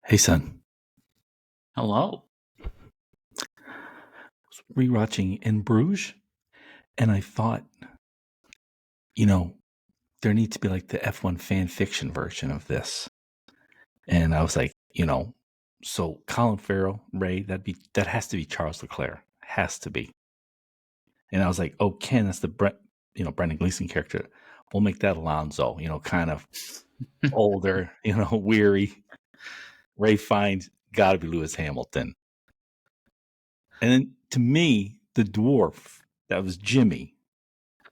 Hey, son. Hello. I was rewatching In Bruges, and I thought, you know, there needs to be like the F1 fan fiction version of this. And I was like, so Colin Farrell, Ray, that has to be Charles Leclerc, has to be. And I was like, oh, Ken, that's the Brendan Gleeson character. We'll make that Alonso, kind of older, weary. Ray finds got to be Lewis Hamilton. And then to me, the dwarf that was Jimmy,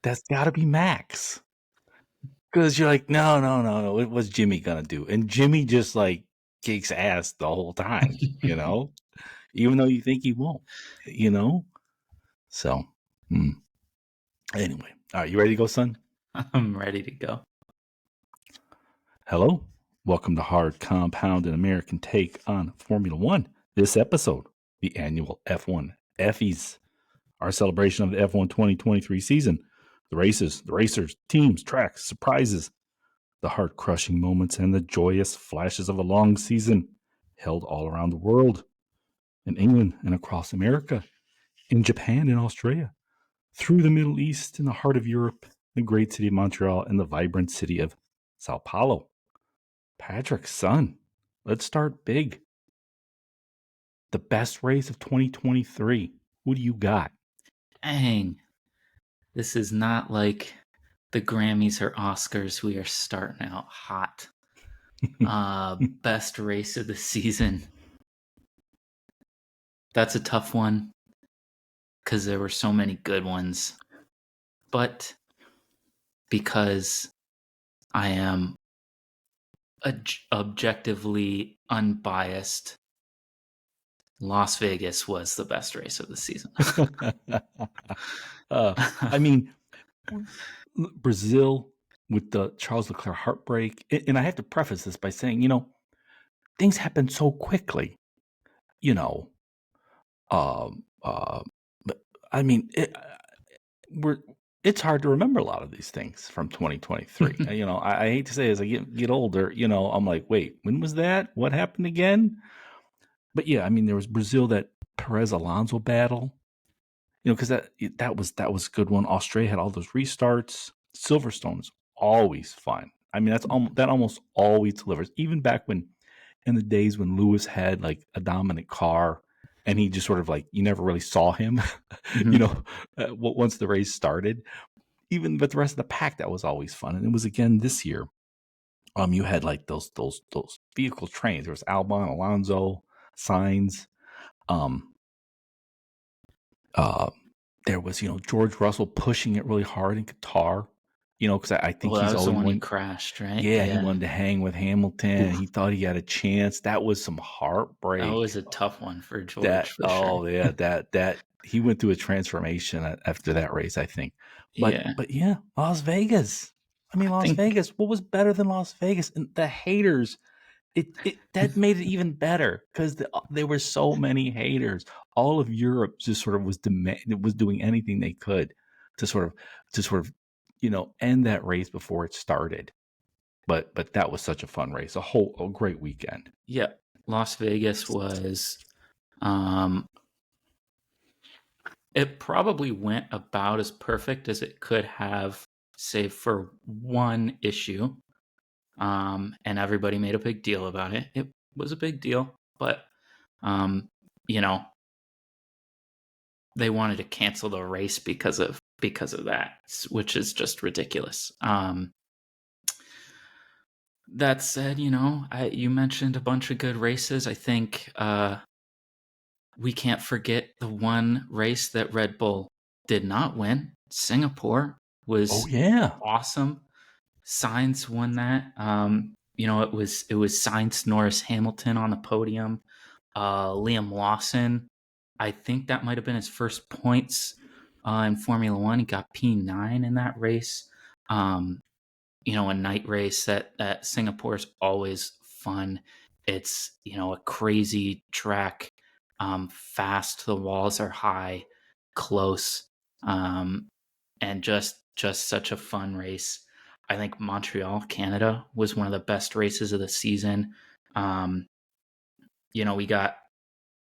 that's got to be Max. Because you're like, no. What was Jimmy gonna do? And Jimmy just like kicks ass the whole time, even though you think he won't, you know. So, anyway, all right, you ready to go, son? I'm ready to go. Hello, welcome to Hard Compound, an American take on Formula One. This episode, the annual F1 Effies, our celebration of the F1 2023 season, the races, the racers, teams, tracks, surprises, the heart crushing moments, and the joyous flashes of a long season held all around the world, in England and across America, in Japan and Australia, through the Middle East, in the heart of Europe, the great city of Montreal, and the vibrant city of Sao Paulo. Patrick, son, let's start big. The best race of 2023. Who do you got? Dang. This is not like the Grammys or Oscars. We are starting out hot. Best race of the season. That's a tough one because there were so many good ones. But because I am objectively unbiased, Las Vegas was the best race of the season. I mean, Brazil with the Charles Leclerc heartbreak. And I have to preface this by saying, things happen so quickly, you know. But I mean, it's hard to remember a lot of these things from 2023. I hate to say as I get older, I'm like, wait, when was that? What happened again? But yeah, I mean, there was Brazil, that Perez Alonso battle, because that was a good one. Australia had all those restarts. Silverstone's always fun. I mean, that almost always delivers. Even back when, in the days when Lewis had like a dominant car, and he just sort of like you never really saw him, once the race started. Even with the rest of the pack, that was always fun. And it was again this year. You had like those vehicle trains. There was Albon, Alonso, Sainz. Um, uh, there was George Russell pushing it really hard in Qatar. Because I think Well, that he's was the always one he wanted. crashed, right? Yeah, he wanted to hang with Hamilton. Oof. He thought he had a chance. That was some That heartbreak. was a tough one for George, That for sure. oh yeah, that he went through a transformation after that race, I think. But Yeah. but yeah, Las Vegas. I mean, I Las think Vegas. What was better than Las Vegas? And the haters, it that made it even better because there were so many haters. All of Europe just sort of was doing anything they could to sort of end that race before it started. But that was such a fun race, a great weekend. yeah, Las Vegas was it probably went about as perfect as it could have, save for one issue. And everybody made a big deal about it. It was a big deal, but um, you know, they wanted to cancel the race because of that, which is just ridiculous. That said, you mentioned a bunch of good races. I think we can't forget the one race that Red Bull did not win. Singapore Oh was yeah. awesome. Sainz won that. It was Sainz, Norris, Hamilton on the podium. Liam Lawson, I think that might have been his first points in Formula One. He got P9 in that race. A night race at Singapore is always fun. It's a crazy track, fast. The walls are high, close, and just such a fun race. I think Montreal, Canada, was one of the best races of the season. we got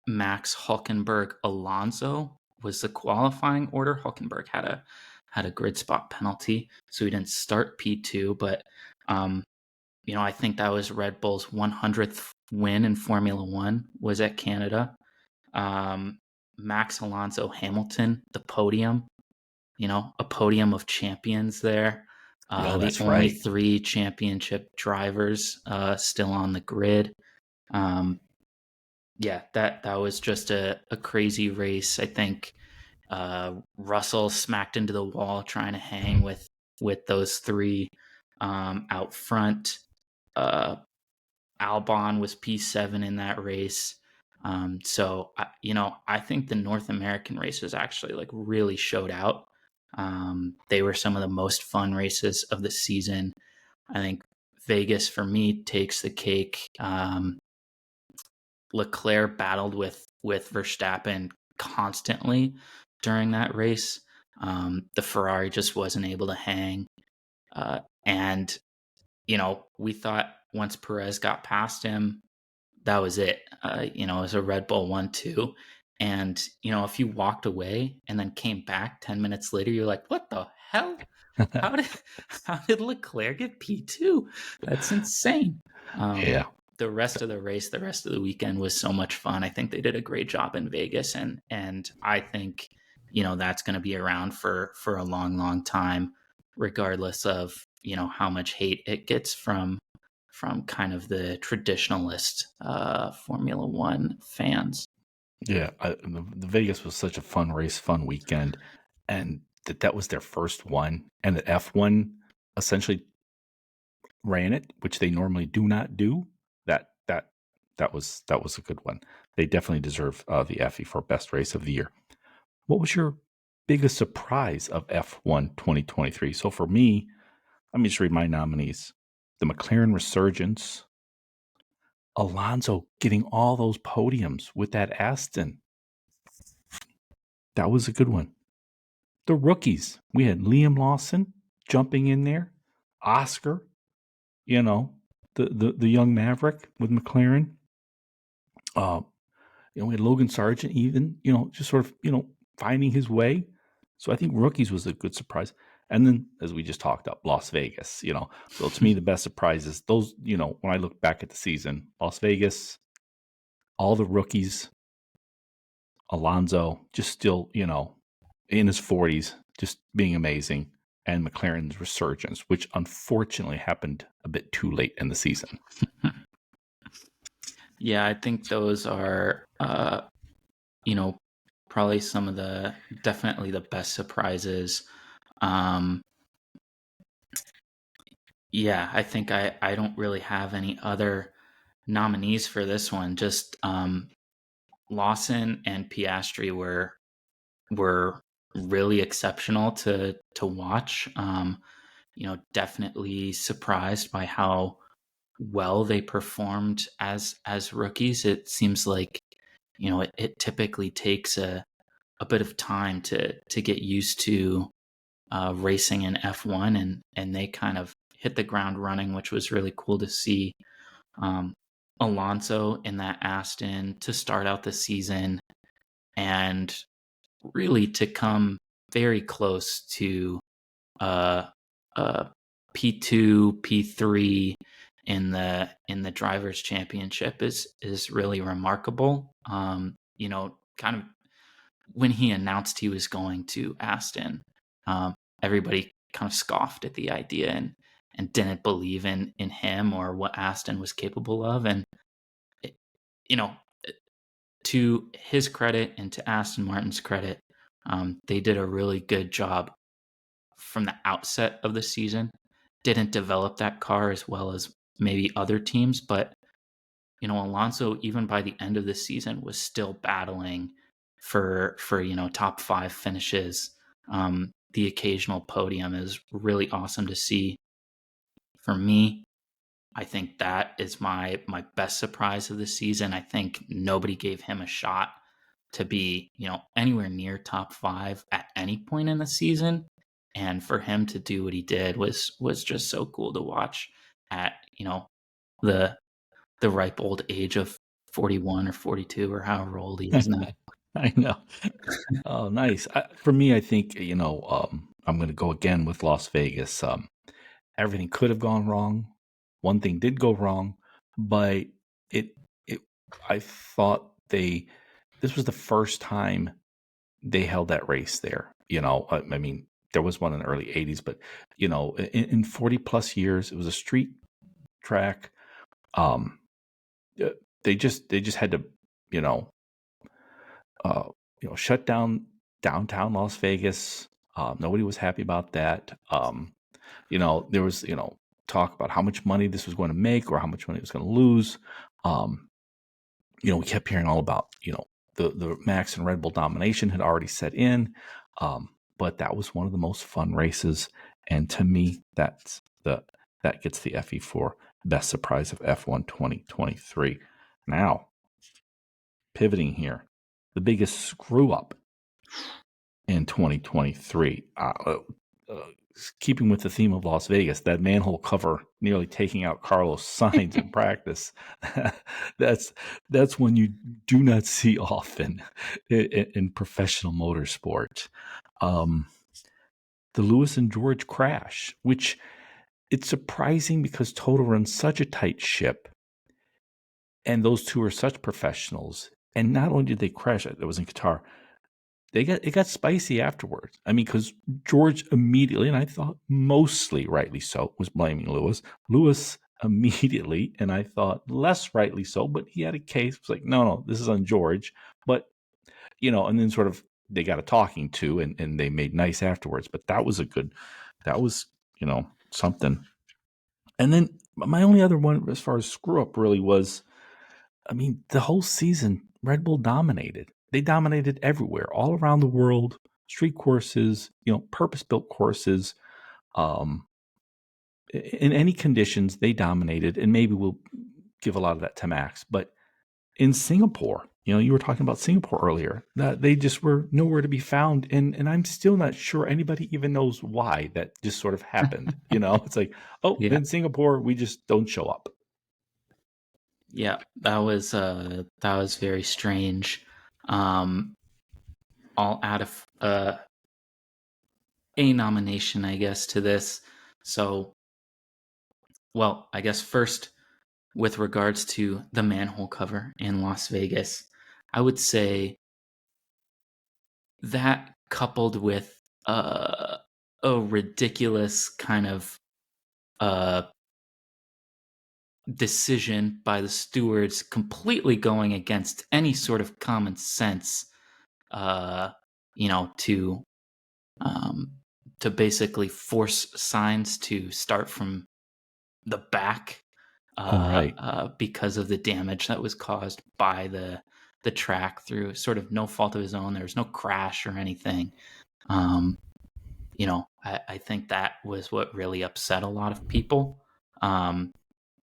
Max Hulkenberg Alonso was the qualifying order. Hulkenberg had a grid spot penalty, so he didn't start P2. But I think that was Red Bull's 100th win in Formula One was at Canada. Max Alonso Hamilton, the podium, a podium of champions there. Oh, The that's only right. 3 championship drivers still on the grid. Yeah, that was just a crazy race. I think Russell smacked into the wall trying to hang with those 3 out front. Albon was P7 in that race. So I think the North American races actually like really showed out. They were some of the most fun races of the season. I think Vegas for me takes the cake. Leclerc battled with Verstappen constantly during that race. The Ferrari just wasn't able to hang. And we thought once Perez got past him, that was it. It was a Red Bull 1-2. And, if you walked away and then came back 10 minutes later, you're like, what the hell? How did Leclerc get P2? That's insane. Yeah. The rest of the race, the rest of the weekend was so much fun. I think they did a great job in Vegas, and I think that's going to be around for a long, long time, regardless of how much hate it gets from kind of the traditionalist Formula One fans. Yeah, the Vegas was such a fun race, fun weekend, and that was their first one, and the F1 essentially ran it, which they normally do not do. That was a good one. They definitely deserve the Effie for best race of the year. What was your biggest surprise of F1 2023? So for me, let me just read my nominees: the McLaren resurgence, Alonso getting all those podiums with that Aston. That was a good one. The rookies, we had Liam Lawson jumping in there, Oscar, the young Maverick with McLaren. We had Logan Sargent even, just sort of, finding his way. So I think rookies was a good surprise. And then, as we just talked up, Las Vegas, So to me, the best surprises, those, when I look back at the season, Las Vegas, all the rookies, Alonso, just still, in his 40s, just being amazing. And McLaren's resurgence, which unfortunately happened a bit too late in the season. Yeah, I think those are, probably some of definitely the best surprises. Yeah, I think I don't really have any other nominees for this one. Just Lawson and Piastri were really exceptional to watch. Definitely surprised by how well they performed as rookies. It seems like it typically takes a bit of time to get used to racing in F1, and they kind of hit the ground running, which was really cool to see. Alonso in that Aston to start out the season and really to come very close to uh, uh, P2, P3 in the drivers' championship is really remarkable. Kind of when he announced he was going to Aston, everybody kind of scoffed at the idea and didn't believe in him or what Aston was capable of. And you know, to his credit and to Aston Martin's credit, they did a really good job from the outset of the season. Didn't develop that car as well as maybe other teams, but Alonso, even by the end of the season, was still battling for top 5 finishes. The occasional podium is really awesome to see. For me, I think that is my best surprise of the season. I think nobody gave him a shot to be, anywhere near top 5 at any point in the season. And for him to do what he did was just so cool to watch at, the ripe old age of 41 or 42 or however old he is now. I know. Oh, nice. For me, I think, I'm going to go again with Las Vegas. Everything could have gone wrong. One thing did go wrong, but it, it, I thought this was the first time they held that race there. I mean, there was one in the early 80s, but, in 40 plus years, it was a street track. Um, they just had to, you know, uh, shut down downtown Las Vegas. Nobody was happy about that. There was, talk about how much money this was going to make or how much money it was going to lose. Um, we kept hearing all about, the Max and Red Bull domination had already set in. But that was one of the most fun races. And to me, that gets the Effie for best surprise of F1 2023. Now, pivoting here, the biggest screw up in 2023. Keeping with the theme of Las Vegas, that manhole cover nearly taking out Carlos Sainz in practice. That's one you do not see often in professional motorsport. The Lewis and George crash, which it's surprising because Toto runs such a tight ship, and those two are such professionals. And not only did they crash, it was in Qatar. It got spicy afterwards. I mean, because George immediately, and I thought mostly rightly so, was blaming Lewis. Lewis immediately, and I thought less rightly so, but he had a case. It was like, no, this is on George. But, and then sort of they got a talking to, and they made nice afterwards. But that was something. And then my only other one as far as screw up really was, I mean, the whole season, Red Bull dominated. They dominated everywhere, all around the world, street courses, purpose-built courses. In any conditions, they dominated, and maybe we'll give a lot of that to Max. But in Singapore, you were talking about Singapore earlier, that they just were nowhere to be found. And I'm still not sure anybody even knows why that just sort of happened. It's like, Yeah. in Singapore, we just don't show up. Yeah, that was very strange. I'll add a nomination, I guess, to this. So, well, I guess first, with regards to the manhole cover in Las Vegas, I would say that coupled with a ridiculous kind of decision by the stewards, completely going against any sort of common sense, to basically force Sainz to start from the back, Right. because of the damage that was caused by the track through sort of no fault of his own. There was no crash or anything. I think that was what really upset a lot of people.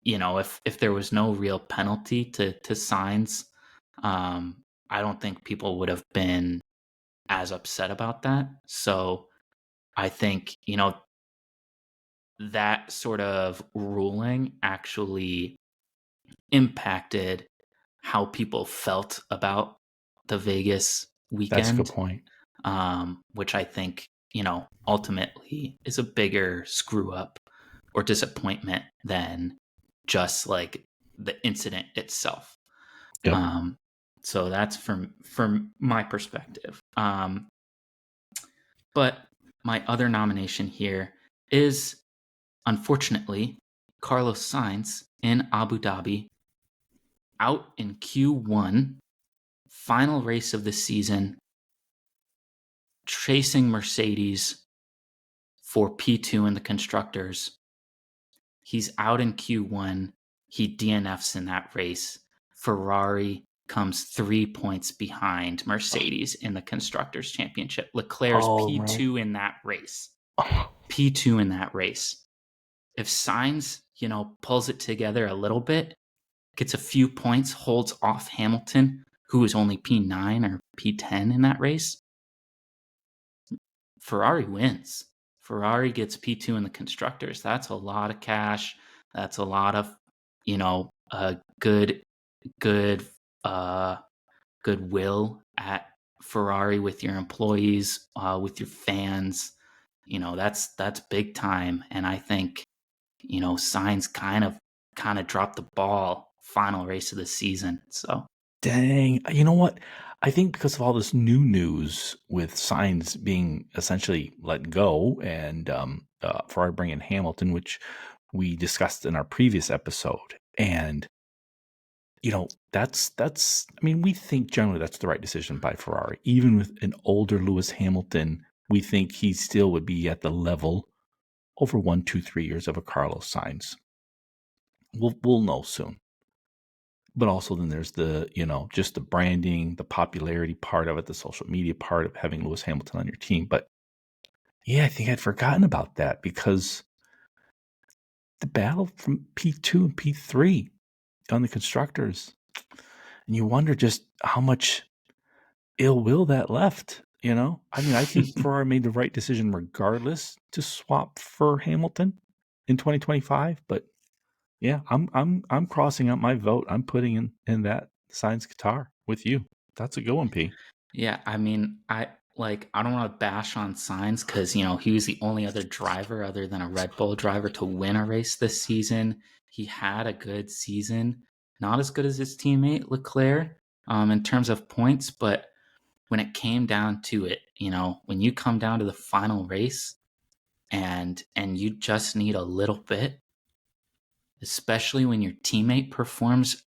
If there was no real penalty to Sainz, I don't think people would have been as upset about that. So I think, that sort of ruling actually impacted how people felt about the Vegas That's a good weekend, point. which I think, ultimately is a bigger screw up or disappointment than just like the incident itself. Yep. So that's from my perspective. But my other nomination here is, unfortunately, Carlos Sainz in Abu Dhabi, out in Q1, final race of the season, chasing Mercedes for P2 in the constructors. He's out in Q1. He DNFs in that race. Ferrari comes 3 points behind Mercedes in the Constructors' Championship. Leclerc's P2 in that race. P2 in that race. If Sainz, pulls it together a little bit, gets a few points, holds off Hamilton, who was only P9 or P10 in that race, Ferrari wins. Ferrari gets P2 in the Constructors. That's a lot of cash. That's a lot of, a good good uh, goodwill at Ferrari with your employees, with your fans. That's big time, and I think Sainz kind of dropped the ball final race of the season. So Dang. You know what? I think because of all this new news with Signs being essentially let go and Ferrari bringing Hamilton, which we discussed in our previous episode, and that's. I mean, we think generally that's the right decision by Ferrari. Even with an older Lewis Hamilton, we think he still would be at the level over 1, 2, 3 years of a Carlos Sainz. We'll know soon. But also then there's the, just the branding, the popularity part of it, the social media part of having Lewis Hamilton on your team. But yeah, I think I'd forgotten about that because the battle from P2 and P3 on the constructors, and you wonder just how much ill will that left, I mean, I think Ferrari made the right decision regardless to swap for Hamilton in 2025, but yeah, I'm crossing out my vote. I'm putting in that Sainz Qatar with you. That's a good one, P. yeah, I mean, I don't want to bash on Sainz because he was the only other driver other than a Red Bull driver to win a race this season. He had a good season, not as good as his teammate Leclerc in terms of points, but when it came down to it, when you come down to the final race and you just need a little bit, especially when your teammate performs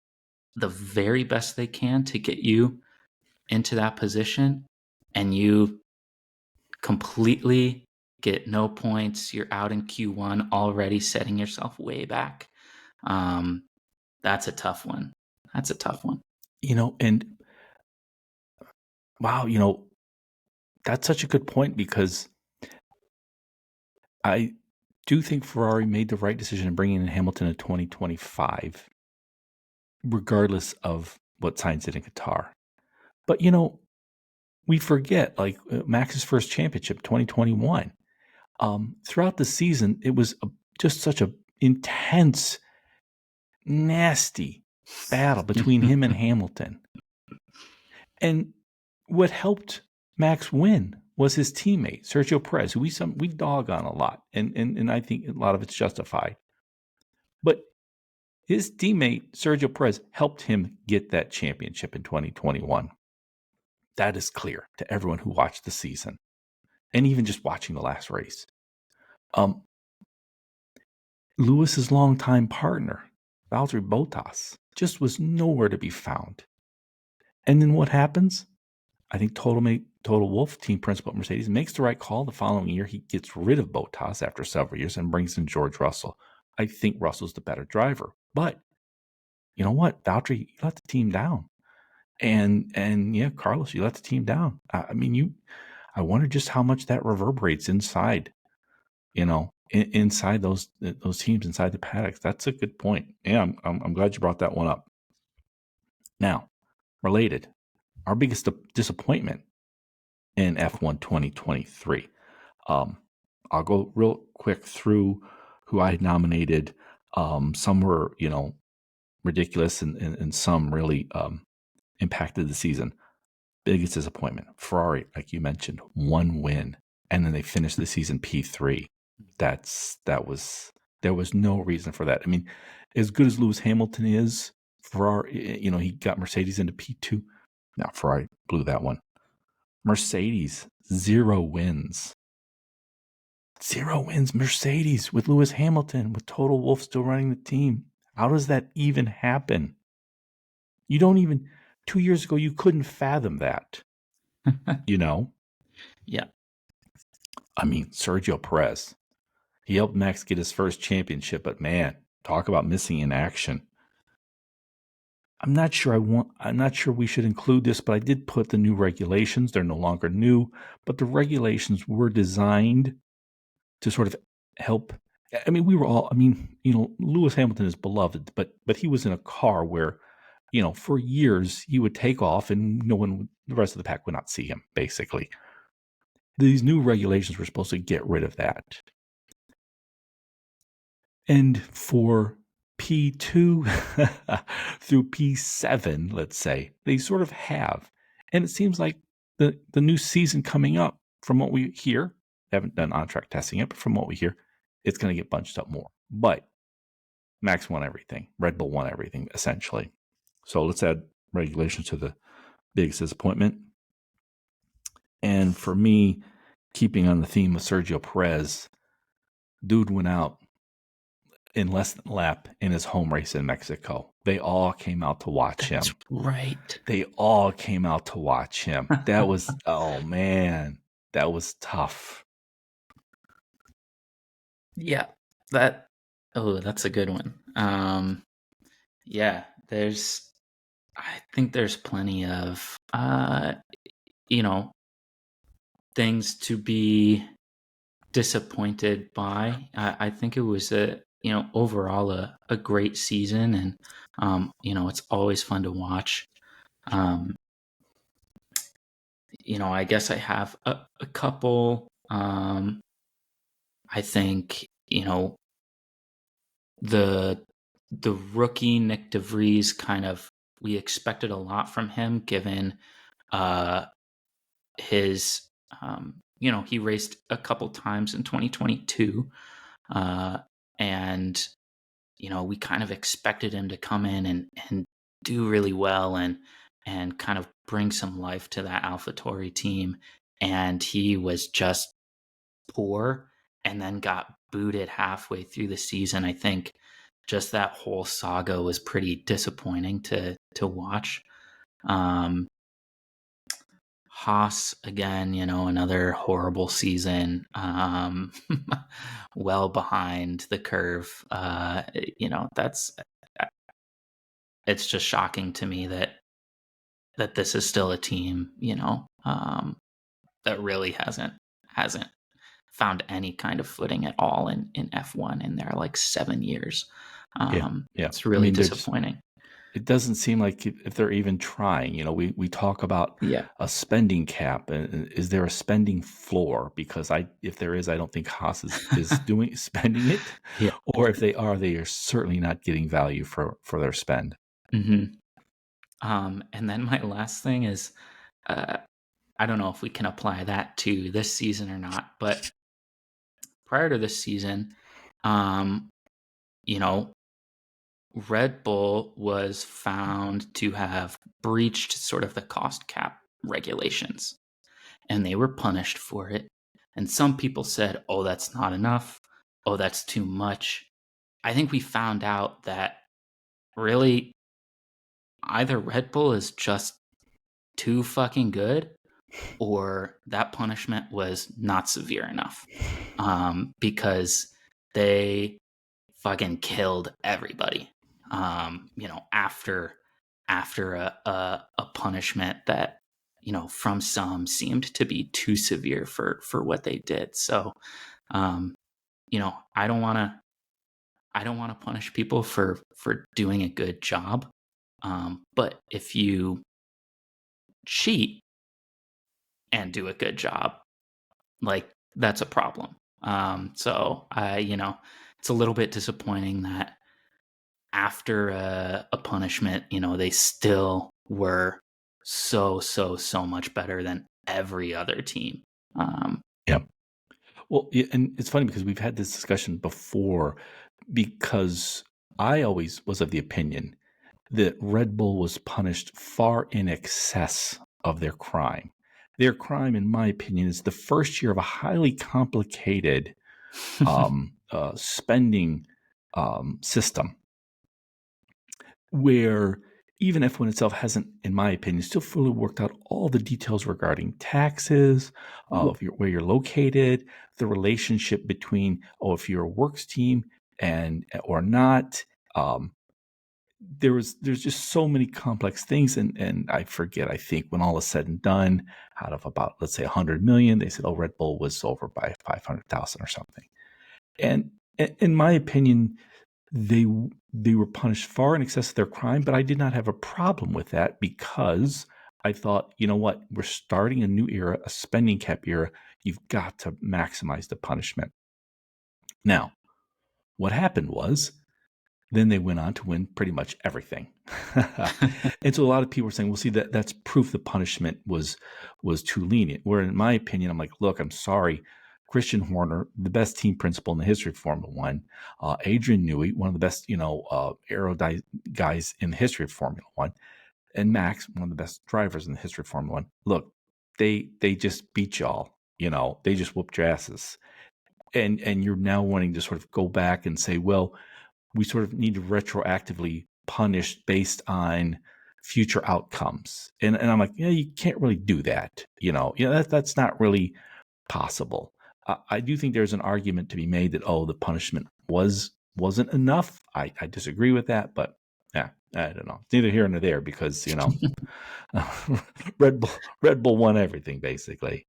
the very best they can to get you into that position and you completely get no points, you're out in Q1 already setting yourself way back. That's a tough one. And wow, that's such a good point because I do think Ferrari made the right decision in bringing in Hamilton in 2025, regardless of what Sainz did in Qatar. But, we forget, like Max's first championship, 2021. Throughout the season, it was just such a intense, nasty battle between him and Hamilton. And what helped Max win was his teammate, Sergio Perez, who we dog on a lot. And I think a lot of it's justified. But his teammate, Sergio Perez, helped him get that championship in 2021. That is clear to everyone who watched the season and even just watching the last race. Lewis's longtime partner, Valtteri Bottas, just was nowhere to be found. And then what happens? I think Total Wolff, team principal at Mercedes, makes the right call. The following year, he gets rid of Bottas after several years and brings in George Russell. I think Russell's the better driver. But you know what? Valtteri, you let the team down. And yeah, Carlos, you let the team down. I mean, I wonder just how much that reverberates inside, inside those teams, inside the paddocks. That's a good point. Yeah, I'm glad you brought that one up. Now, related, our biggest disappointment in F1 2023. I'll go real quick through who I had nominated. Some were, ridiculous and some really impacted the season. Biggest disappointment, Ferrari, like you mentioned, 1 win, and then they finished the season P3. There was no reason for that. I mean, as good as Lewis Hamilton is, Ferrari, he got Mercedes into P2. Now Ferrari blew that one. Mercedes, 0 wins. 0 wins, Mercedes, with Lewis Hamilton, with Total Wolff still running the team. How does that even happen? 2 years ago, you couldn't fathom that. Yeah. I mean, Sergio Perez, he helped Max get his first championship, but man, talk about missing in action. I'm not sure we should include this, but I did put the new regulations. They're no longer new, but the regulations were designed to sort of help. I mean, Lewis Hamilton is beloved, but he was in a car where, for years he would take off and the rest of the pack would not see him, basically. These new regulations were supposed to get rid of that. And for P2 through P7, let's say, they sort of have. And it seems like the new season coming up, from what we hear, haven't done on-track testing yet, but from what we hear, it's going to get bunched up more. But Max won everything. Red Bull won everything, essentially. So let's add regulations to the biggest disappointment. And for me, keeping on the theme of Sergio Perez, dude went out in less than a lap in his home race in Mexico. They all came out to watch him. That's right. They all came out to watch him. That was, oh man, that was tough. Yeah, that's a good one. Yeah, I think there's plenty of, things to be disappointed by. I think it was overall a great season, and it's always fun to watch. I guess I have a couple. I think the rookie Nick DeVries, kind of, we expected a lot from him given his he raced a couple times in 2022, and we kind of expected him to come in and do really well and kind of bring some life to that AlphaTauri team, and he was just poor and then got booted halfway through the season. I think just that whole saga was pretty disappointing to watch. Haas, again, another horrible season, well behind the curve. It's just shocking to me that this is still a team, that really hasn't found any kind of footing at all in F1 in their 7 years. Yeah. It's really disappointing. It doesn't seem like if they're even trying. We talk about a spending cap. Is there a spending floor? Because if there is, I don't think Haas is spending it. Yeah. Or if they are certainly not getting value for their spend. Mm-hmm. And then my last thing is, I don't know if we can apply that to this season or not, but prior to this season, Red Bull was found to have breached sort of the cost cap regulations, and they were punished for it. And some people said, oh, that's not enough. Oh, that's too much. I think we found out that really either Red Bull is just too fucking good, or that punishment was not severe enough, because they fucking killed everybody. After a punishment that from some seemed to be too severe for what they did. So I don't want to punish people for doing a good job, but if you cheat and do a good job, that's a problem. So it's a little bit disappointing that after a punishment, they still were so much better than every other team. Yeah. Well, and it's funny because we've had this discussion before, because I always was of the opinion that Red Bull was punished far in excess of their crime. Their crime, in my opinion, is the first year of a highly complicated spending system, where even F1 itself hasn't, in my opinion, still fully worked out all the details regarding taxes, of where you're located, the relationship between, if you're a works team or not. There's just so many complex things, and I forget, I think when all is said and done, out of about, let's say, 100 million, they said, Red Bull was over by 500,000 or something. And in my opinion, they were punished far in excess of their crime, but I did not have a problem with that, because I thought, you know what, we're starting a new era, a spending cap era. You've got to maximize the punishment. Now, what happened was then they went on to win pretty much everything. And so a lot of people are saying, well, see, that's proof the punishment was too lenient. Where in my opinion, I'm like, look, I'm sorry. Christian Horner, the best team principal in the history of Formula One, Adrian Newey, one of the best, aero guys in the history of Formula One, and Max, one of the best drivers in the history of Formula One. Look, they just beat y'all. They just whooped your asses, and you're now wanting to sort of go back and say, well, we sort of need to retroactively punish based on future outcomes. And I'm like, yeah, you can't really do that. That's not really possible. I do think there's an argument to be made that, the punishment wasn't enough. I disagree with that, but yeah, I don't know. It's neither here nor there because, Red Bull won everything basically.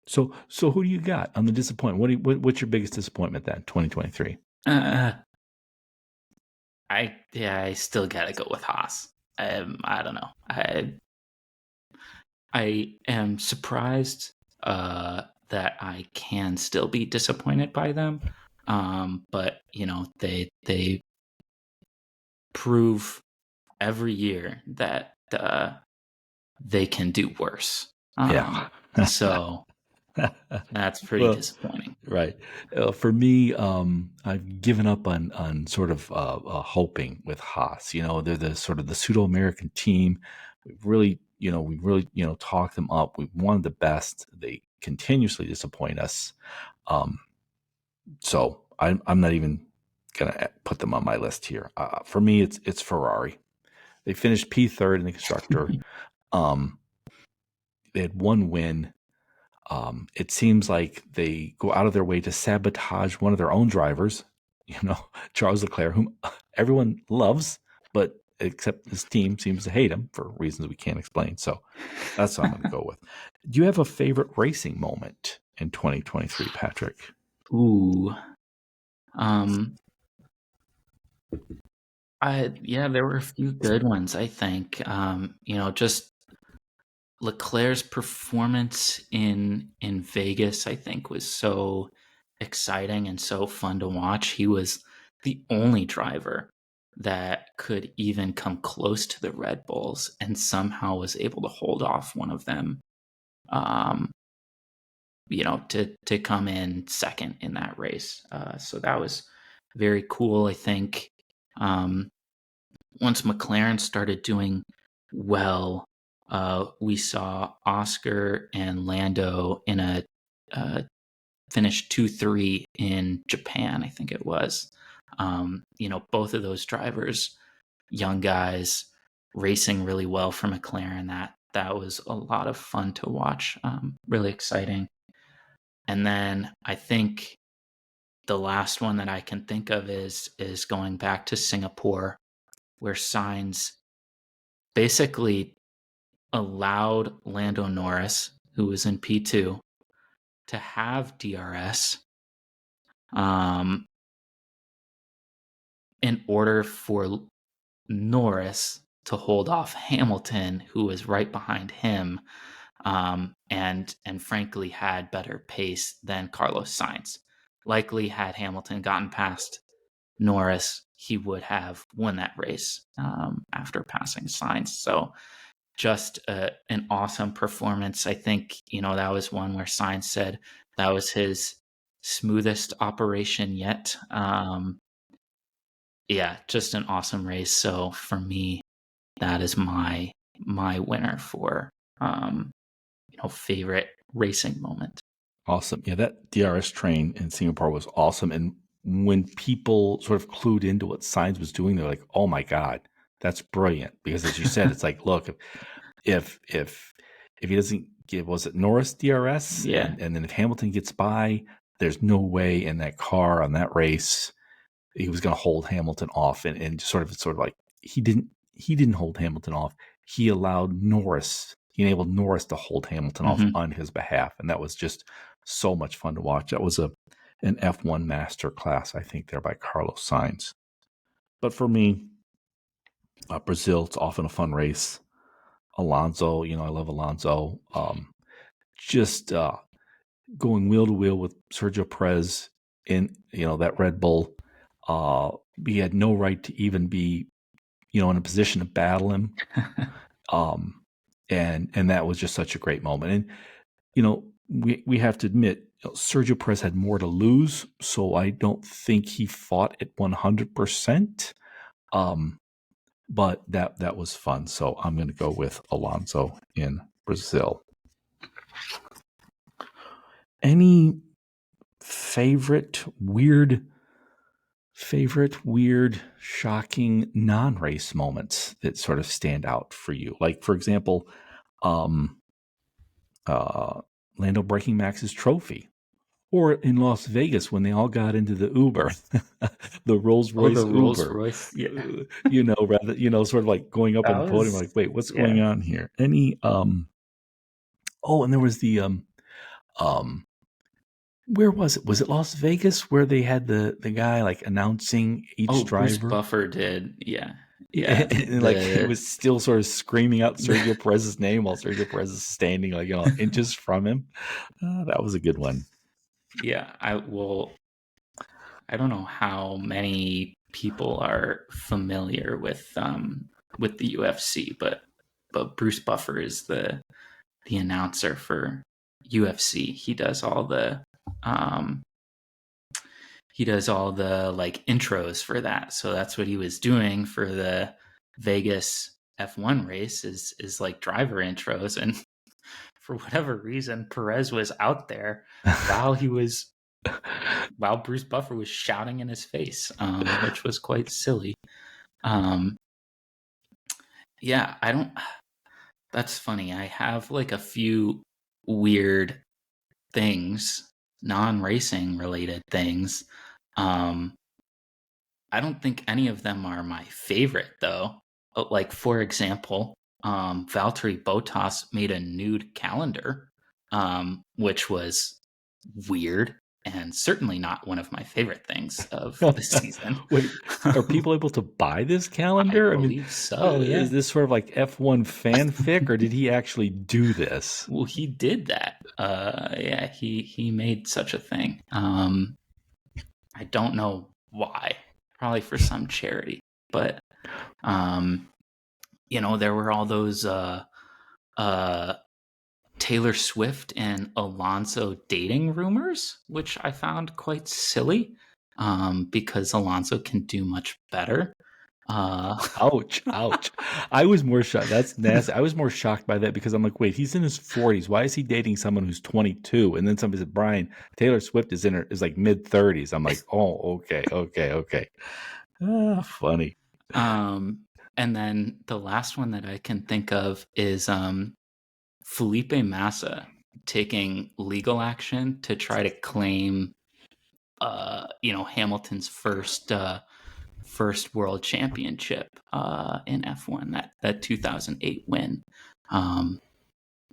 So who do you got on the disappointment? What's your biggest disappointment then, 2023? I still gotta go with Haas. I don't know. I am surprised that I can still be disappointed by them. But they prove every year that they can do worse. Yeah. So that's pretty disappointing. Right. For me, I've given up on sort of hoping with Haas. They're the sort of the pseudo-American team. We've really talked them up. We've wanted the best. They continuously disappoint us. So I'm not even gonna put them on my list here. For me, it's Ferrari. They finished P3rd in the constructor. They had one win. It seems like they go out of their way to sabotage one of their own drivers, Charles Leclerc, whom everyone loves, but except his team seems to hate him for reasons we can't explain. So that's what I'm going to go with. Do you have a favorite racing moment in 2023, Patrick? Ooh. There were a few good ones, I think. Just Leclerc's performance in Vegas, I think, was so exciting and so fun to watch. He was the only driver that could even come close to the Red Bulls and somehow was able to hold off one of them, to come in second in that race. So that was very cool, I think. Once McLaren started doing well, we saw Oscar and Lando in a finish 2-3 in Japan, I think it was. Both of those drivers, young guys, racing really well for McLaren. That was a lot of fun to watch. Really exciting. And then I think the last one that I can think of is going back to Singapore, where Sainz basically allowed Lando Norris, who was in P2, to have DRS in order for Norris to hold off Hamilton, who was right behind him, and frankly had better pace than Carlos Sainz. Likely, had Hamilton gotten past Norris, he would have won that race after passing Sainz. So just an awesome performance. I think, that was one where Sainz said that was his smoothest operation yet. Just an awesome race. So for me, that is my winner for favorite racing moment. Awesome. Yeah, that DRS train in Singapore was awesome. And when people sort of clued into what Sainz was doing, they're like, "Oh my God, that's brilliant!" Because as you said, it's like, look, if he doesn't give, was it Norris DRS? Yeah. And then if Hamilton gets by, there's no way in that car on that race he was going to hold Hamilton off. And sort of like he didn't hold Hamilton off. He allowed Norris. He enabled Norris to hold Hamilton off on his behalf, and that was just so much fun to watch. That was an F1 master class, I think, there by Carlos Sainz. But for me, Brazil, it's often a fun race. Alonso, I love Alonso. Just going wheel to wheel with Sergio Perez in, that Red Bull. he had no right to even be, in a position to battle him. And that was just such a great moment. And we have to admit, Sergio Perez had more to lose, so I don't think he fought at 100%. But that was fun. So I'm going to go with Alonso in Brazil. Any favorite weird, shocking non-race moments that sort of stand out for you? Like, for example, Lando breaking Max's trophy, or in Las Vegas when they all got into the Uber, the Rolls Royce the Uber. Rolls Royce, yeah. Rather, sort of like going up on the podium, like, wait, what's going on here? Any, and there was the, where was it? Was it Las Vegas where they had the guy like announcing each driver? Bruce Buffer did, yeah. And like he was still sort of screaming out Sergio Perez's name while Sergio Perez is standing like inches from him. That was a good one. Yeah, I don't know how many people are familiar with the UFC, but Bruce Buffer is the announcer for UFC. He does all the like intros for that. So that's what he was doing for the Vegas F1 race is like driver intros. And for whatever reason, Perez was out there while Bruce Buffer was shouting in his face, which was quite silly. Yeah, that's funny. I have like a few weird things, non-racing related things. I don't think any of them are my favorite though. Like, for example, Valtteri Bottas made a nude calendar, which was weird and certainly not one of my favorite things of the season. Wait, are people able to buy this calendar? I believe so, yeah. Is this sort of like F1 fanfic, or did he actually do this? Well, he did that. Yeah, he made such a thing. I don't know why. Probably for some charity. But there were all those Taylor Swift and Alonso dating rumors, which I found quite silly, because Alonso can do much better. Ouch. I was more shocked. That's nasty. I was more shocked by that because I'm like, wait, he's in his 40s. Why is he dating someone who's 22? And then somebody said, Brian, Taylor Swift is like mid 30s. I'm like, oh, okay. Funny. And then the last one that I can think of is Felipe Massa taking legal action to try to claim Hamilton's first world championship in F1, that 2008 win.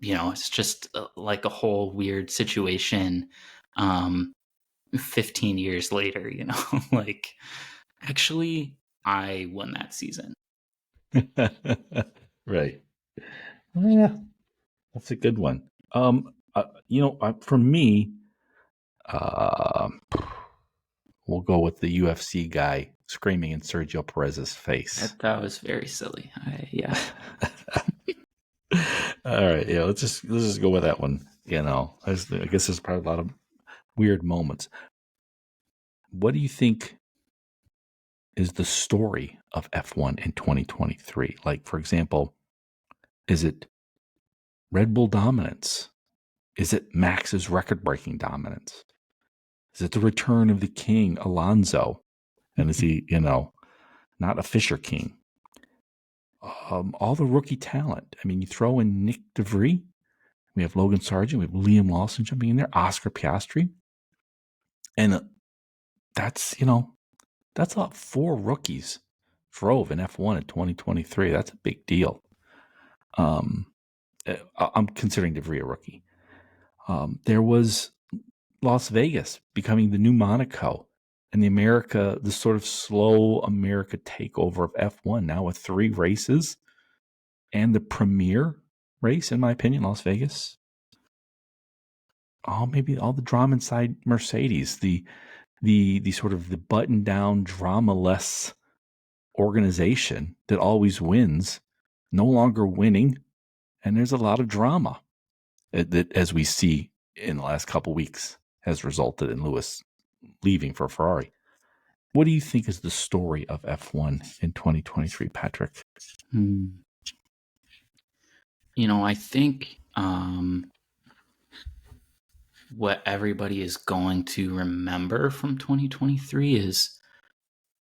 It's just like a whole weird situation 15 years later, like, actually I won that season. Right. Yeah, that's a good one. For me, we'll go with the UFC guy screaming in Sergio Perez's face. That was very silly. Yeah. All right. Yeah. Let's just go with that one. I guess there's probably a lot of weird moments. What do you think is the story of F1 in 2023? Like, for example, is it Red Bull dominance? Is it Max's record-breaking dominance? Is it the return of the king, Alonso? And is he, not a Fisher king? All the rookie talent. I mean, you throw in Nick DeVries. We have Logan Sargent. We have Liam Lawson jumping in there. Oscar Piastri. And that's about 4 rookies drove in F1 in 2023. That's a big deal. I'm considering DeVries a rookie. There was Las Vegas becoming the new Monaco, and the sort of slow America takeover of F1 now with 3 races, and the premier race, in my opinion, Las Vegas. Maybe all the drama inside Mercedes, the the sort of the button down, drama-less organization that always wins, no longer winning, and there's a lot of drama that, as we see in the last couple weeks, has resulted in Lewis leaving for Ferrari. What do you think is the story of F1 in 2023, Patrick? I think what everybody is going to remember from 2023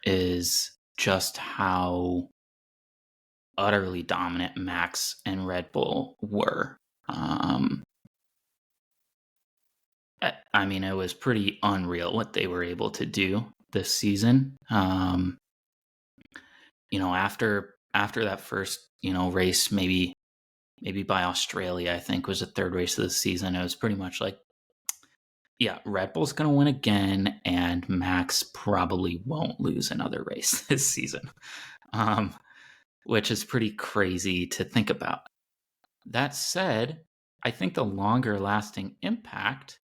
is just how utterly dominant Max and Red Bull were. I mean, it was pretty unreal what they were able to do this season. After that first, race, maybe by Australia, I think was the third race of the season. It was pretty much like, yeah, Red Bull's going to win again, and Max probably won't lose another race this season, which is pretty crazy to think about. That said, I think the longer lasting impact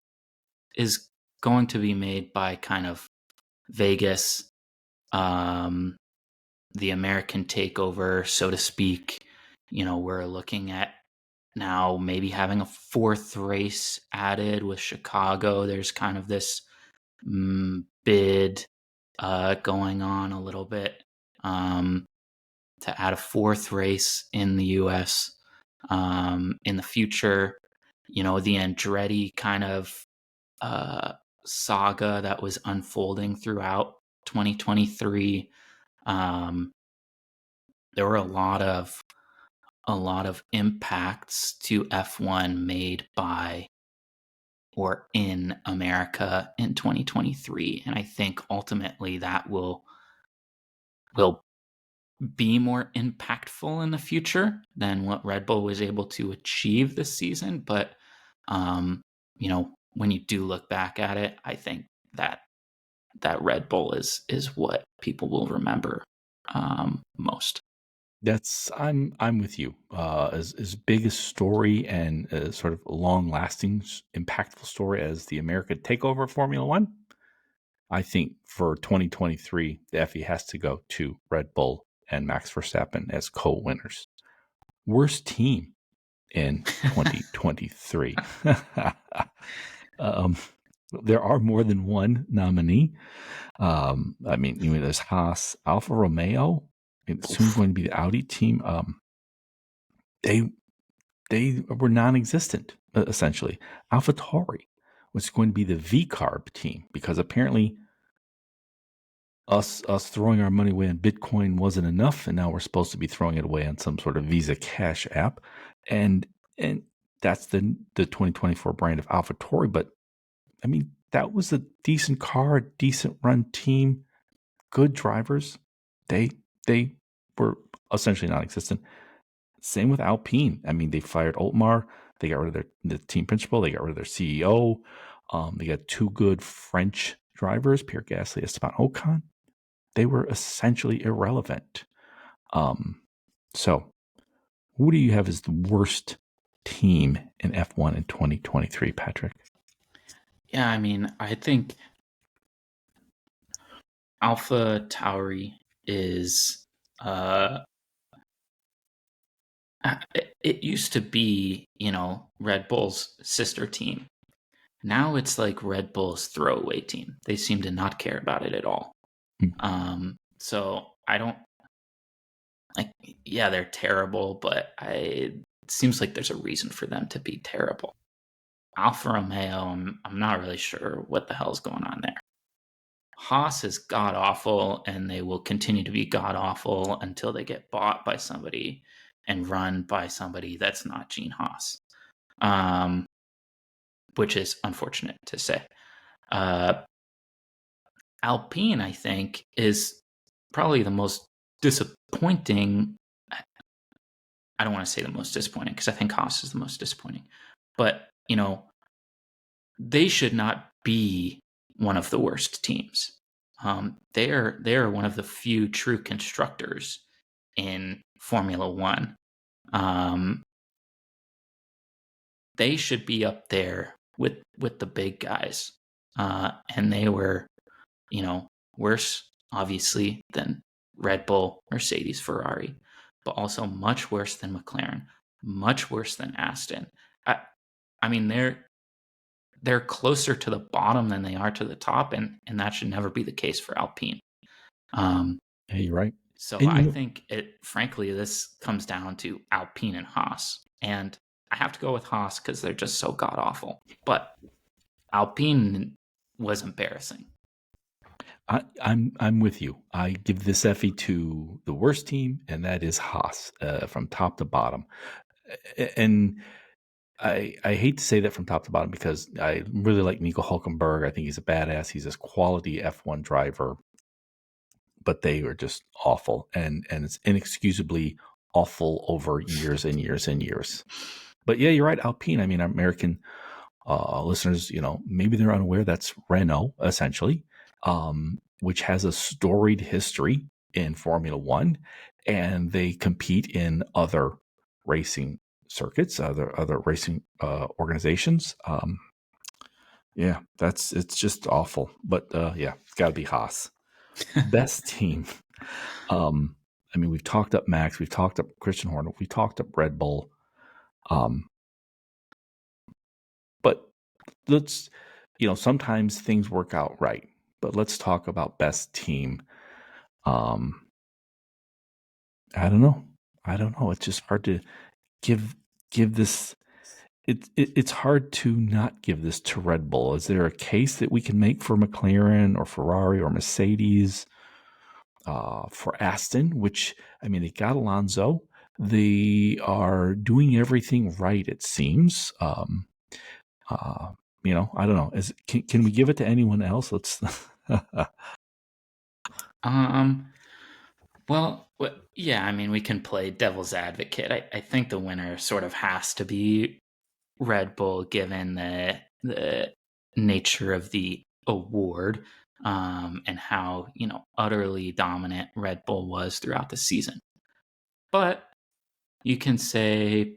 is going to be made by kind of Vegas, the American takeover, so to speak. We're looking at now maybe having a fourth race added with Chicago. There's kind of this bid going on a little bit to add a fourth race in the US in the future. The Andretti kind of saga that was unfolding throughout 2023. There were a lot of impacts to F1 made by or in America in 2023, and I think ultimately that will be more impactful in the future than what Red Bull was able to achieve this season. But when you do look back at it, I think that Red Bull is what people will remember most. I'm with you. As big a story and a sort of long lasting, impactful story as the American takeover of Formula One, I think for 2023, the Effie has to go to Red Bull and Max Verstappen as co-winners. Worst team in 2023. There are more than one nominee. There's Haas, Alfa Romeo. It's soon going to be the Audi team. They were non-existent, essentially. AlphaTauri was going to be the V-Carb team because apparently us throwing our money away on Bitcoin wasn't enough, and now we're supposed to be throwing it away on some sort of Visa Cash app, and that's the 2024 brand of AlphaTauri. But I mean, that was a decent car, a decent run team, good drivers. They were essentially non-existent. Same with Alpine. I mean, they fired Otmar. They got rid of the team principal. They got rid of their CEO. They got two good French drivers, Pierre Gasly, Esteban Ocon. They were essentially irrelevant. So who do you have as the worst team in F1 in 2023, Patrick? Yeah, I mean, I think AlphaTauri is it used to be, Red Bull's sister team. Now it's like Red Bull's throwaway team. They seem to not care about it at all. So I don't they're terrible, but it seems like there's a reason for them to be terrible. Alfa Romeo, I'm not really sure what the hell's going on there. Haas is god awful, and they will continue to be god awful until they get bought by somebody and run by somebody that's not Gene Haas, which is unfortunate to say. Alpine, I think, is probably the most disappointing. I don't want to say the most disappointing because I think Haas is the most disappointing, but they should not be one of the worst teams. They are one of the few true constructors in Formula One. They should be up there with the big guys, and they were worse, obviously, than Red Bull, Mercedes, Ferrari, but also much worse than McLaren, much worse than Aston. I mean, they're closer to the bottom than they are to the top, and that should never be the case for Alpine. Yeah, you're right. So And I think frankly, this comes down to Alpine and Haas, and I have to go with Haas because they're just so god awful. But Alpine was embarrassing. I'm with you. I give this Effie to the worst team, and that is Haas, from top to bottom. And I hate to say that from top to bottom because I really like Nico Hulkenberg. I think he's a badass. He's a quality F1 driver, but they are just awful, and it's inexcusably awful over years and years and years. But yeah, you're right, Alpine. I mean, American listeners, maybe they're unaware that's Renault, essentially, which has a storied history in Formula One, and they compete in other racing circuits, other racing organizations. Yeah, it's just awful. But yeah, it's got to be Haas. Best team. I mean, we've talked up Max, we've talked up Christian Horner, we talked up Red Bull. But let's, sometimes things work out right. But let's talk about best team. I don't know. It's just hard to give this. It's hard to not give this to Red Bull. Is there a case that we can make for McLaren or Ferrari or Mercedes? For Aston, which, I mean, they got Alonso. They are doing everything right, it seems. I don't know. Can we give it to anyone else? Let's. Well, yeah, I mean, we can play devil's advocate. I think the winner sort of has to be Red Bull, given the nature of the award, and how utterly dominant Red Bull was throughout the season. But you can say,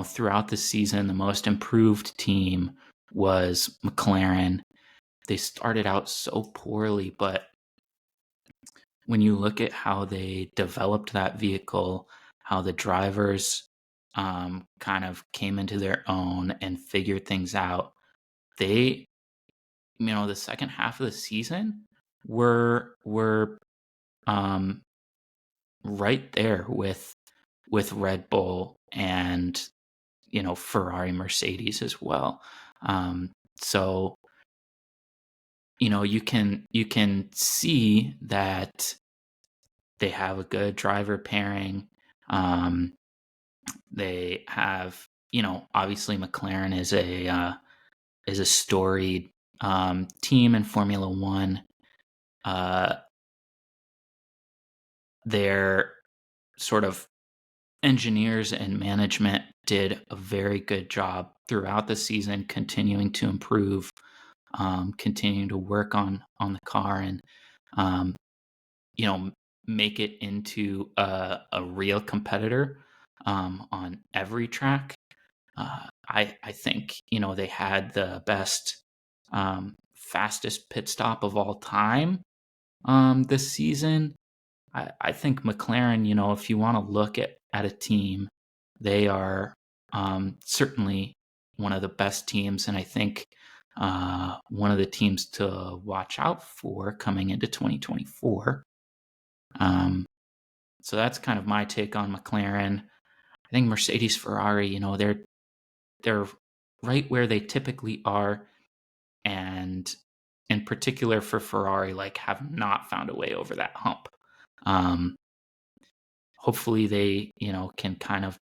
throughout the season, the most improved team was McLaren. They started out so poorly, but when you look at how they developed that vehicle, how the drivers kind of came into their own and figured things out, they, the second half of the season were right there with Red Bull and Ferrari, Mercedes as well. So you can see that they have a good driver pairing. They have, obviously McLaren is a storied team in Formula One. Their sort of engineers and management did a very good job throughout the season, continuing to improve, continuing to work on the car, and make it into a real competitor on every track. I think they had the best fastest pit stop of all time this season. I think McLaren, if you want to look at a team, they are certainly one of the best teams, and I think one of the teams to watch out for coming into 2024. So that's kind of my take on McLaren. I think Mercedes, Ferrari, they're right where they typically are, and in particular for Ferrari, have not found a way over that hump. Hopefully they, can kind of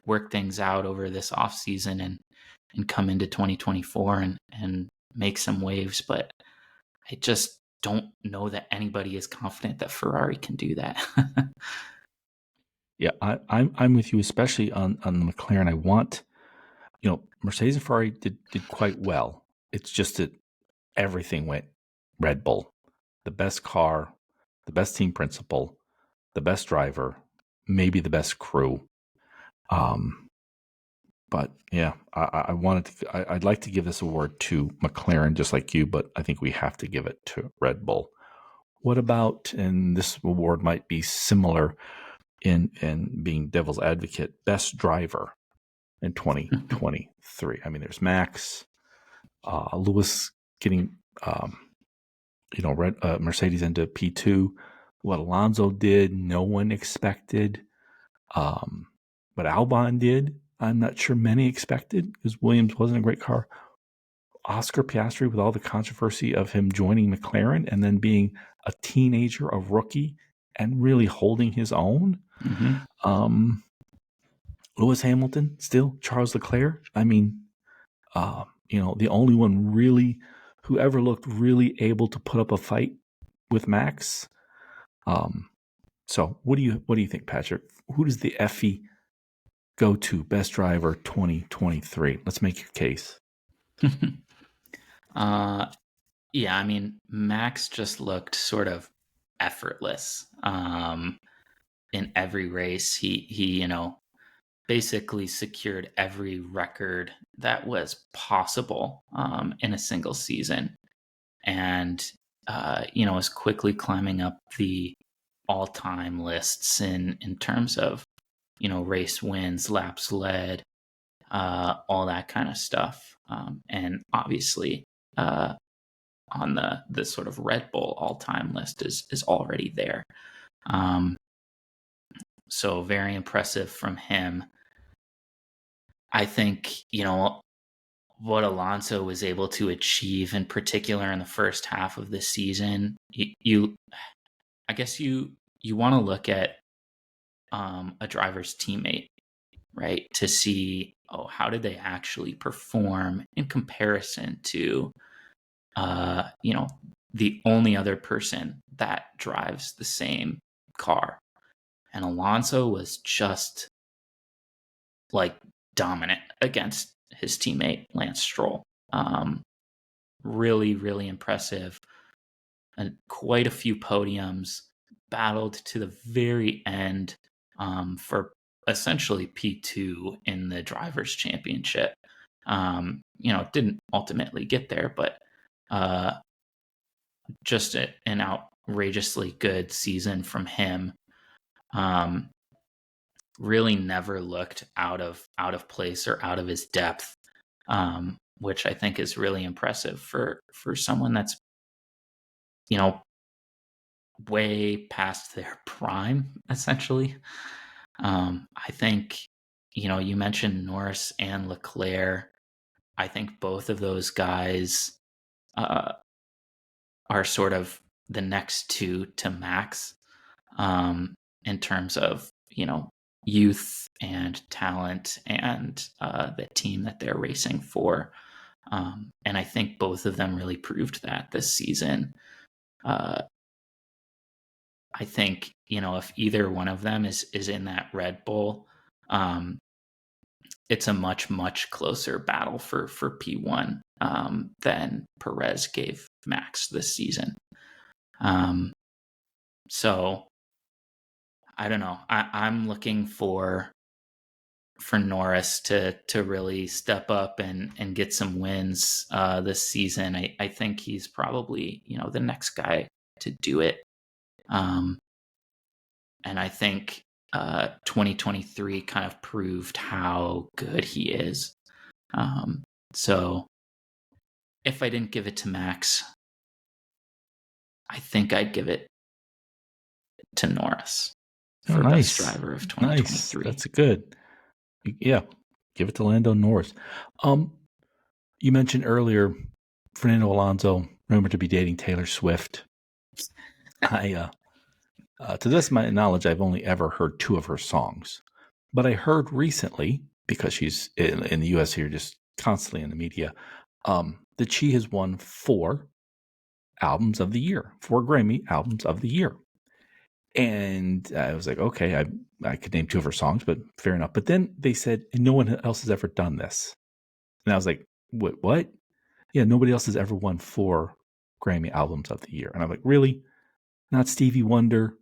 work things out over this off season and come into 2024 and make some waves. But I just don't know that anybody is confident that Ferrari can do that. Yeah, I'm with you, especially on the McLaren. I want, Mercedes and Ferrari did quite well. It's just that everything went Red Bull. The best car, the best team principal, the best driver, maybe the best crew. But yeah, I wanted to. I'd like to give this award to McLaren, just like you, but I think we have to give it to Red Bull. What about, and this award might be similar in being devil's advocate, best driver in 2023? I mean, there's Max, Lewis getting, Mercedes into P2. What Alonso did, no one expected. What Albon did, I'm not sure many expected because Williams wasn't a great car. Oscar Piastri, with all the controversy of him joining McLaren and then being a teenager, a rookie, and really holding his own. Mm-hmm. Lewis Hamilton, still Charles Leclerc. I mean, the only one really who ever looked really able to put up a fight with Max. So what do you think, Patrick? Who does the Effie go to best driver 2023? Let's make your case. Yeah, I mean, Max just looked sort of effortless in every race. He basically secured every record that was possible in a single season, and is quickly climbing up the all-time lists in terms of race wins, laps led, all that kind of stuff, and obviously on the sort of Red Bull all-time list is already there. So very impressive from him. I think, what Alonso was able to achieve in particular in the first half of the season, I guess you want to look at a driver's teammate, right? To see, how did they actually perform in comparison to, the only other person that drives the same car. And Alonso was just like dominant against his teammate Lance Stroll. Really, really impressive. And quite a few podiums, battled to the very end for essentially P2 in the Drivers' Championship. Didn't ultimately get there, but just an outrageously good season from him. Really never looked out of place or out of his depth, which I think is really impressive for someone that's way past their prime, essentially. I think you mentioned Norris and Leclerc. I think both of those guys are sort of the next two to Max in terms of youth and talent and the team that they're racing for. And I think both of them really proved that this season. I think, if either one of them is in that Red Bull, it's a much, much closer battle for P1 than Perez gave Max this season. So I don't know. I'm looking for Norris to really step up and get some wins this season. I think he's probably the next guy to do it. And I think 2023 kind of proved how good he is. So if I didn't give it to Max, I think I'd give it to Norris for best driver of 2023. Nice. That's good. Yeah, give it to Lando Norris. You mentioned earlier Fernando Alonso rumored to be dating Taylor Swift. To this my knowledge, I've only ever heard 2 of her songs, but I heard recently, because she's in the U.S. here, just constantly in the media, that she has won 4 albums of the year, 4 Grammy albums of the year. And I was like, okay, I could name 2 of her songs, but fair enough. But then they said, and no one else has ever done this. And I was like, what? Yeah, nobody else has ever won 4 Grammy albums of the year. And I'm like, really? Not Stevie Wonder,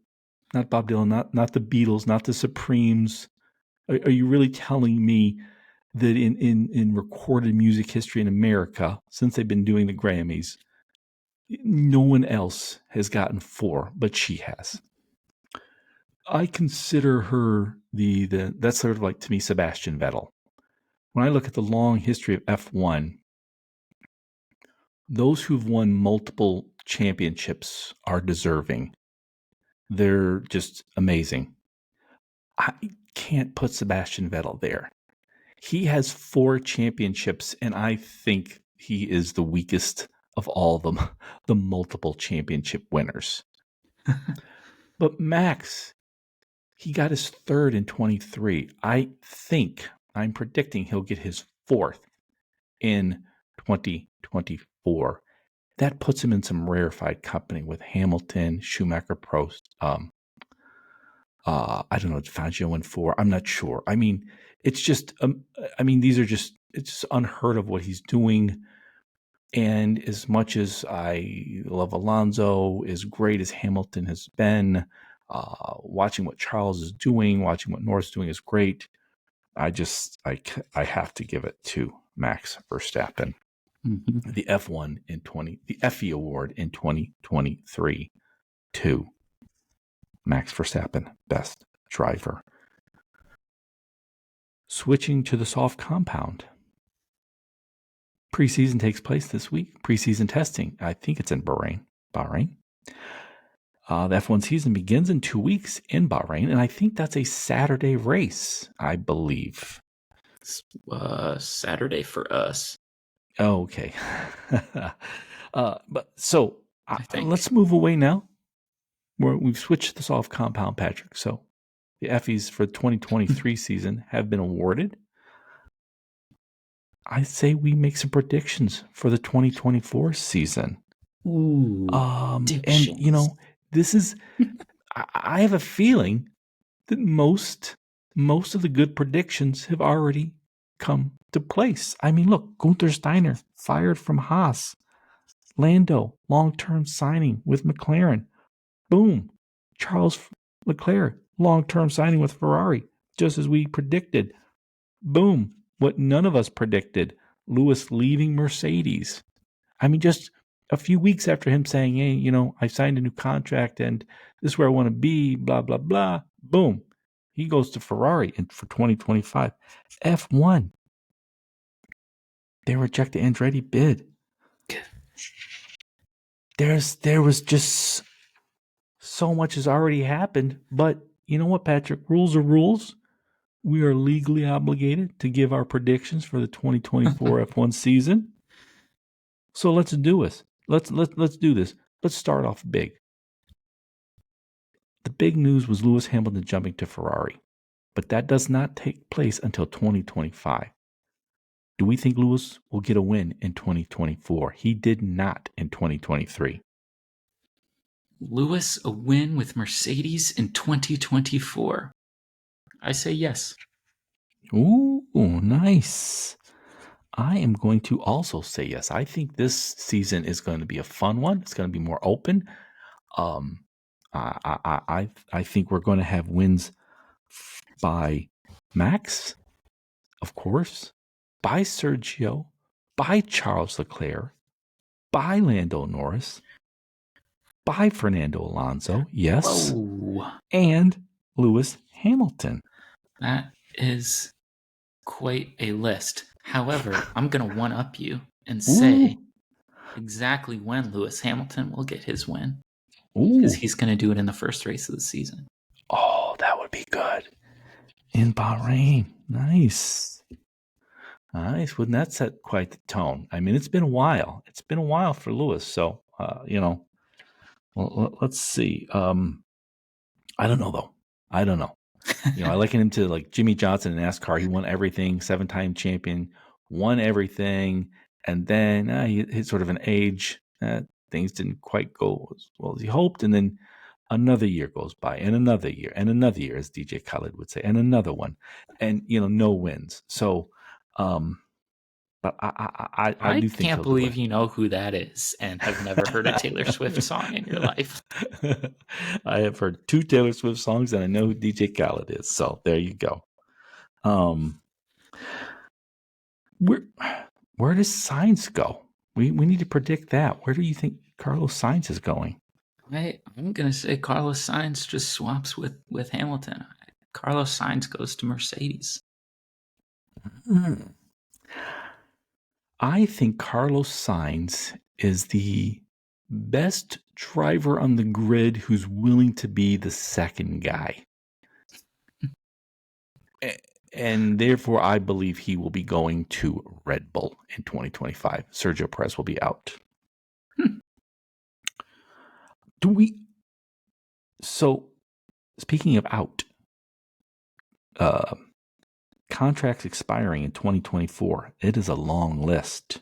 not Bob Dylan, not the Beatles, not the Supremes. Are you really telling me that in recorded music history in America, since they've been doing the Grammys, no one else has gotten 4, but she has. I consider her that's sort of like, to me, Sebastian Vettel. When I look at the long history of F1, those who've won multiple championships are deserving. They're just amazing. I can't put Sebastian Vettel there. He has 4 championships, and I think he is the weakest of all them, the multiple championship winners. But Max, he got his 3rd in 23. I'm predicting he'll get his 4th in 2024. That puts him in some rarefied company with Hamilton, Schumacher, Prost. I don't know, Fangio in 4. I'm not sure. I mean, it's just, it's just unheard of what he's doing. And as much as I love Alonso, as great as Hamilton has been, watching what Charles is doing, watching what Norris is doing is great. I have to give it to Max Verstappen. Mm-hmm. The Effie Award in 2023 to Max Verstappen, best driver. Switching to the soft compound. Preseason takes place this week. Preseason testing, I think it's in Bahrain. The F1 season begins in 2 weeks in Bahrain, and I think that's a Saturday race, I believe. Saturday for us. Okay. Let's move away now. We've switched to the soft compound, Patrick. So the Effies for the 2023 season have been awarded. I say we make some predictions for the 2024 season. Ooh, and this is I have a feeling that most of the good predictions have already come to place. I mean, look, Gunther Steiner fired from Haas. Lando, long-term signing with McLaren. Boom. Charles Leclerc, long-term signing with Ferrari, just as we predicted. Boom. What none of us predicted, Lewis leaving Mercedes. I mean, just a few weeks after him saying, hey, I signed a new contract and this is where I want to be, blah, blah, blah. Boom. He goes to Ferrari for 2025. F1. They reject the Andretti bid. There was just so much has already happened. But you know what, Patrick? Rules are rules. We are legally obligated to give our predictions for the 2024 F1 season. So let's do this. Let's do this. Let's start off big. The big news was Lewis Hamilton jumping to Ferrari, but that does not take place until 2025. Do we think Lewis will get a win in 2024? He did not in 2023. Lewis a win with Mercedes in 2024. I say yes. Ooh, nice. I am going to also say yes. I think this season is going to be a fun one. It's going to be more open. I think we're going to have wins by Max, of course, by Sergio, by Charles Leclerc, by Lando Norris, by Fernando Alonso, yes, and Lewis Hamilton. That is quite a list. However, I'm going to one-up you and say exactly when Lewis Hamilton will get his win. Because he's going to do it in the first race of the season. Oh, that would be good. In Bahrain. Nice. Wouldn't that set quite the tone? I mean, it's been a while. It's been a while for Lewis. So, let's see. I don't know, though. I don't know. I liken him to like Jimmy Johnson in NASCAR. He won everything, 7-time champion, won everything. And then he hit sort of an age. Things didn't quite go as well as he hoped. And then another year goes by, and another year, as DJ Khaled would say, and another one. And, no wins. So, but I do think can't believe you know who that is and have never heard a Taylor Swift song in your life. I have heard 2 Taylor Swift songs, and I know who DJ Khaled is. So there you go. Where does Sainz go? We need to predict that. Where do you think Carlos Sainz is going? I'm gonna say Carlos Sainz just swaps with Hamilton. Carlos Sainz goes to Mercedes. I think Carlos Sainz is the best driver on the grid who's willing to be the second guy. And therefore, I believe he will be going to Red Bull in 2025. Sergio Perez will be out. So, speaking of out, contracts expiring in 2024. It is a long list.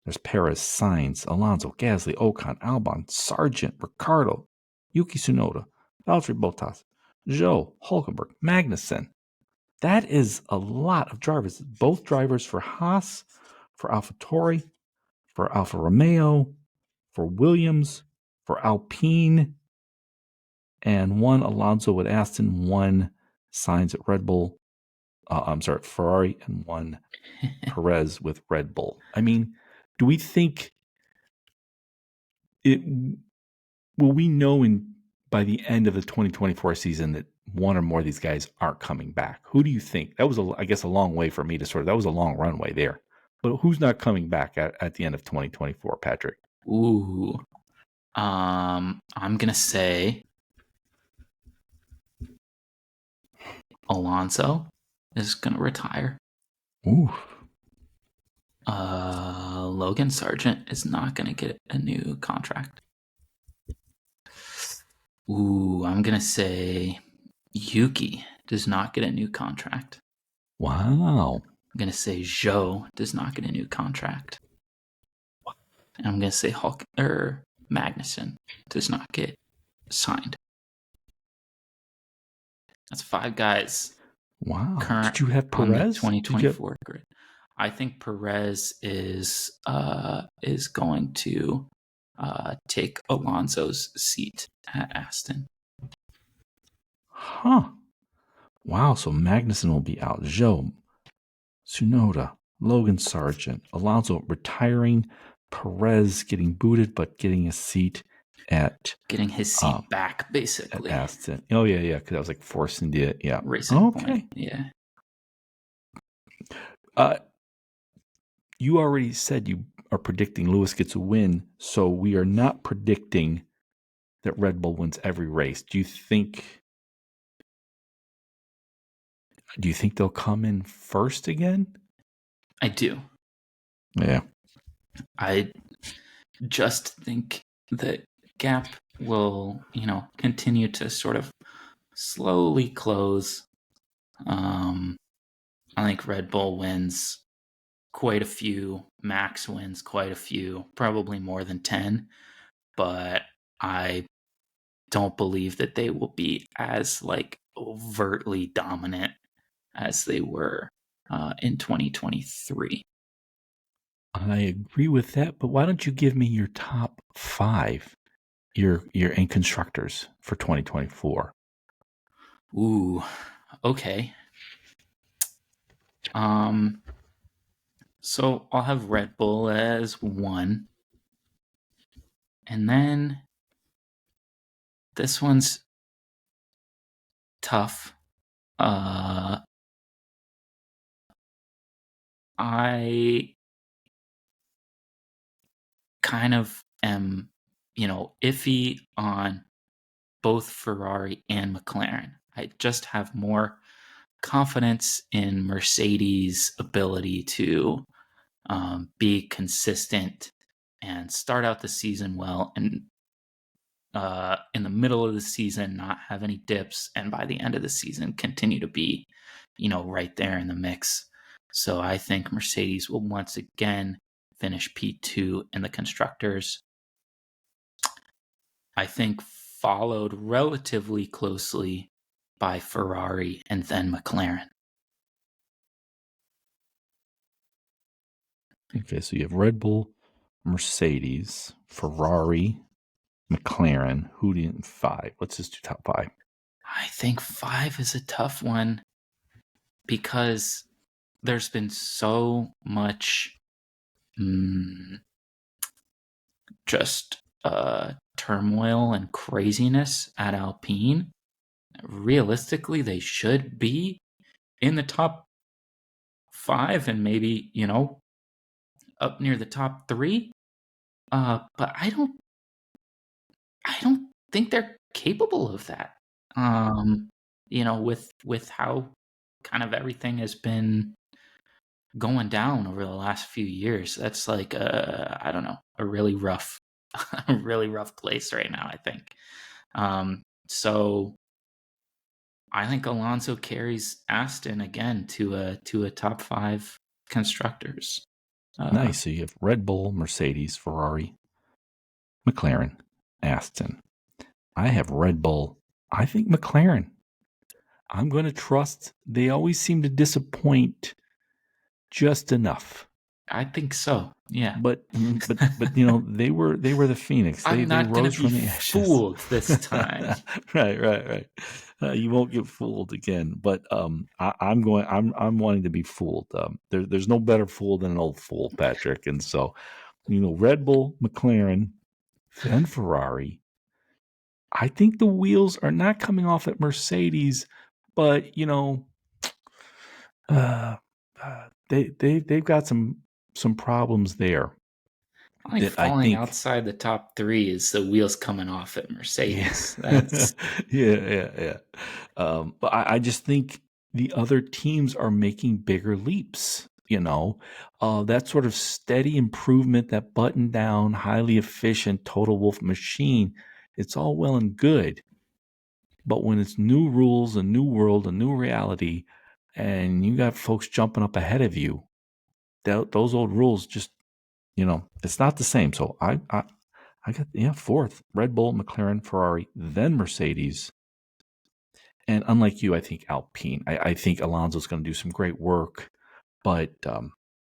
There's Perez, Sainz, Alonso, Gasly, Ocon, Albon, Sargent, Ricciardo, Yuki Tsunoda, Valtteri Bottas, Zhou, Hulkenberg, Magnussen. That is a lot of drivers. Both drivers for Haas, for AlphaTauri, for Alfa Romeo, for Williams, for Alpine, and one Alonso with Aston, one Sainz at Red Bull. Ferrari, and one Perez with Red Bull. I mean, do we think it? Will we know by the end of the 2024 season that one or more of these guys aren't coming back? Who do you think? That was, I guess, a long way for me to that was a long runway there. But who's not coming back at the end of 2024, Patrick? Ooh. I'm going to say Alonso is going to retire. Ooh. Logan Sargent is not going to get a new contract. Ooh, I'm going to say Yuki does not get a new contract. Wow. I'm going to say Zhou does not get a new contract. And I'm going to say Magnussen does not get signed. That's 5 guys. Wow. Did you have Perez? 2024 grid. I think Perez is going to take Alonso's seat at Aston. Huh. Wow. So Magnussen will be out. Zhou, Tsunoda, Logan Sargent, Alonso retiring, Perez getting booted but getting a seat at getting his seat back basically at Aston. Oh yeah, because I was like forced into it. Yeah, racing point. Yeah. You already said you are predicting Lewis gets a win, so we are not predicting that Red Bull wins every race. Do you think they'll come in first again? I do. Yeah. I just think the gap will, continue to sort of slowly close. I think Red Bull wins quite a few. Max wins quite a few, probably more than 10. But I don't believe that they will be as overtly dominant as they were in 2023. I agree with that, but why don't you give me your top 5, your in constructors for 2024? Ooh, okay. So I'll have Red Bull as 1, and then this one's tough. I kind of am, iffy on both Ferrari and McLaren. I just have more confidence in Mercedes' ability to be consistent and start out the season well, and in the middle of the season not have any dips, and by the end of the season continue to be, right there in the mix. So I think Mercedes will once again finish P2 in the constructors. I think followed relatively closely by Ferrari and then McLaren. Okay, so you have Red Bull, Mercedes, Ferrari, McLaren. Who do you 5? Let's just do top 5. I think 5 is a tough one because there's been so much just turmoil and craziness at Alpine. Realistically, they should be in the top 5 and maybe, up near the top 3. But I don't think they're capable of that. With how kind of everything has been going down over the last few years, that's like I don't know, a really rough, a really rough place right now, I think. So I think Alonso carries Aston again to a top 5 constructors. Nice. So you have Red Bull, Mercedes, Ferrari, McLaren, Aston. I have Red Bull. I think McLaren. I'm going to trust. They always seem to disappoint just enough. I think so. Yeah. But they were the Phoenix. I'm They not going rose to be from the ashes. fooled this time. Right. You won't get fooled again. But I'm wanting to be fooled. There's no better fool than an old fool, Patrick. And so, Red Bull, McLaren, then Ferrari. I think the wheels are not coming off at Mercedes, but they've got some problems there. Like falling outside the top 3 is the wheels coming off at Mercedes. Yeah. That's yeah. But I just think the other teams are making bigger leaps. That sort of steady improvement, that button down, highly efficient Total Wolf machine. It's all well and good, but when it's new rules, a new world, a new reality, and you got folks jumping up ahead of you, those old rules just, it's not the same. So I got fourth, Red Bull, McLaren, Ferrari, then Mercedes. And unlike you, I think Alpine. I think Alonso's going to do some great work, but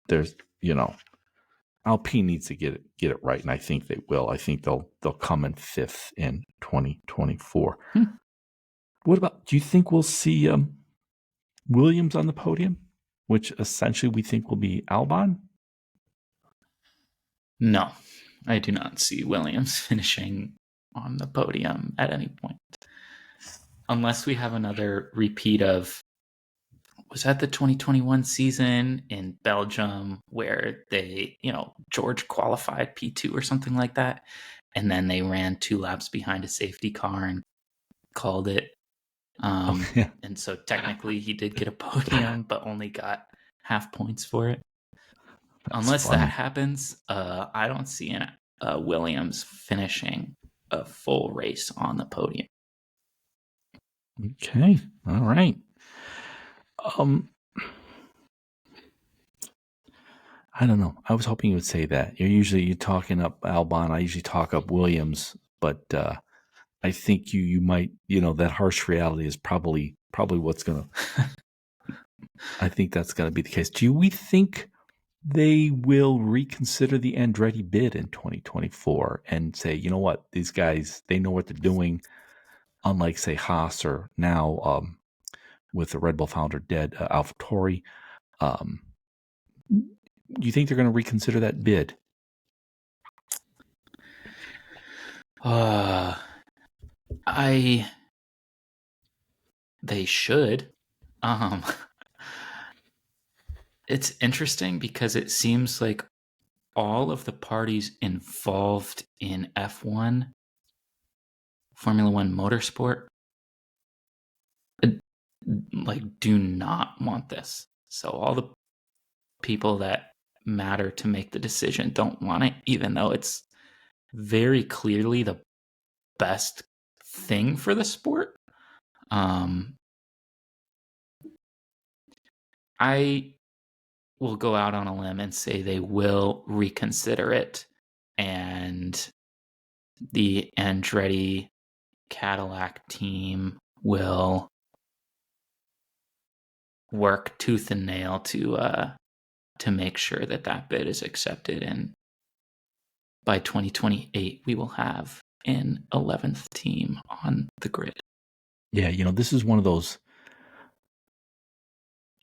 there's Alpine needs to get it right, and I think they will. I think they'll come in 5th in 2024. What about? Do you think we'll see Williams on the podium, which essentially we think will be Albon? No, I do not see Williams finishing on the podium at any point. Unless we have another repeat of, was that the 2021 season in Belgium where they, George qualified P2 or something like that, and then they ran 2 laps behind a safety car and called it. And so technically he did get a podium, but only got half points for it. Unless that happens, I don't see Williams finishing a full race on the podium. Okay. All right. I don't know. I was hoping you would say that. You're talking up Albon. I usually talk up Williams, but I think you might, that harsh reality is probably what's going to, I think that's going to be the case. Do we think they will reconsider the Andretti bid in 2024 and say, you know what, these guys, they know what they're doing, unlike, say, Haas or now with the Red Bull founder dead, AlphaTauri. Do you think they're going to reconsider that bid? They should. It's interesting because it seems like all of the parties involved in F1, Formula One motorsport, do not want this. So all the people that matter to make the decision don't want it, even though it's very clearly the best thing for the sport. I will go out on a limb and say they will reconsider it, and the Andretti Cadillac team will work tooth and nail to make sure that bid is accepted, and by 2028 we will have an 11th team on the grid. Yeah, this is one of those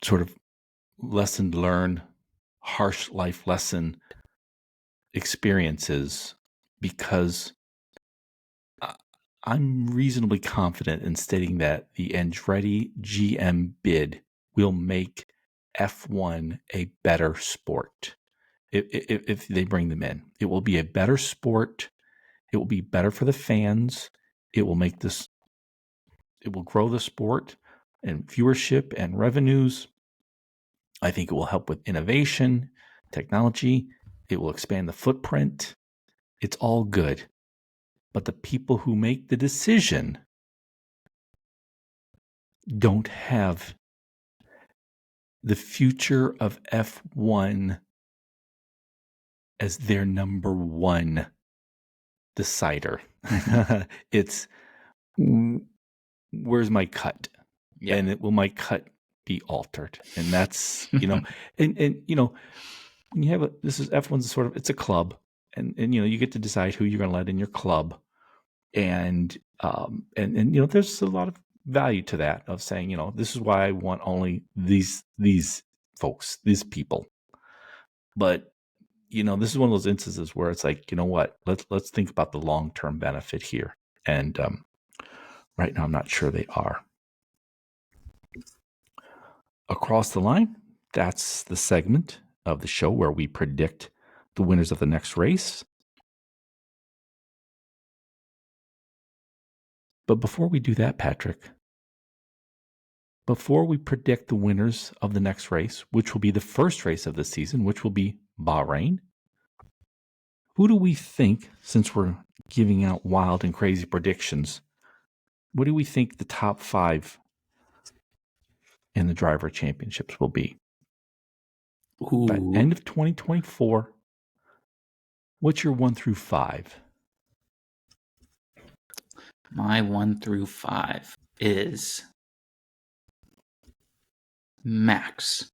sort of lesson learned, harsh life lesson experiences, because I'm reasonably confident in stating that the Andretti GM bid will make F1 a better sport. If they bring them in, it will be a better sport. It will be better for the fans. It will grow the sport and viewership and revenues. I think it will help with innovation, technology. It will expand the footprint. It's all good. But the people who make the decision don't have the future of F1 as their number one decider. It's where's my cut? Yeah. And will my cut be altered? And that's, and when you have this is F1's sort of, it's a club, and you get to decide who you're going to let in your club. And there's a lot of value to that, of saying, this is why I want only these folks, these people. But this is one of those instances where it's like, you know what, let's think about the long-term benefit here. And right now I'm not sure they are. Across the line, that's the segment of the show where we predict the winners of the next race. But before we do that, Patrick, before we predict the winners of the next race, which will be the first race of the season, which will be Bahrain, who do we think, since we're giving out wild and crazy predictions, what do we think the top 5 in the driver championships will be? Ooh. By the end of 2024, what's your 1 through 5? My 1 through 5 is Max.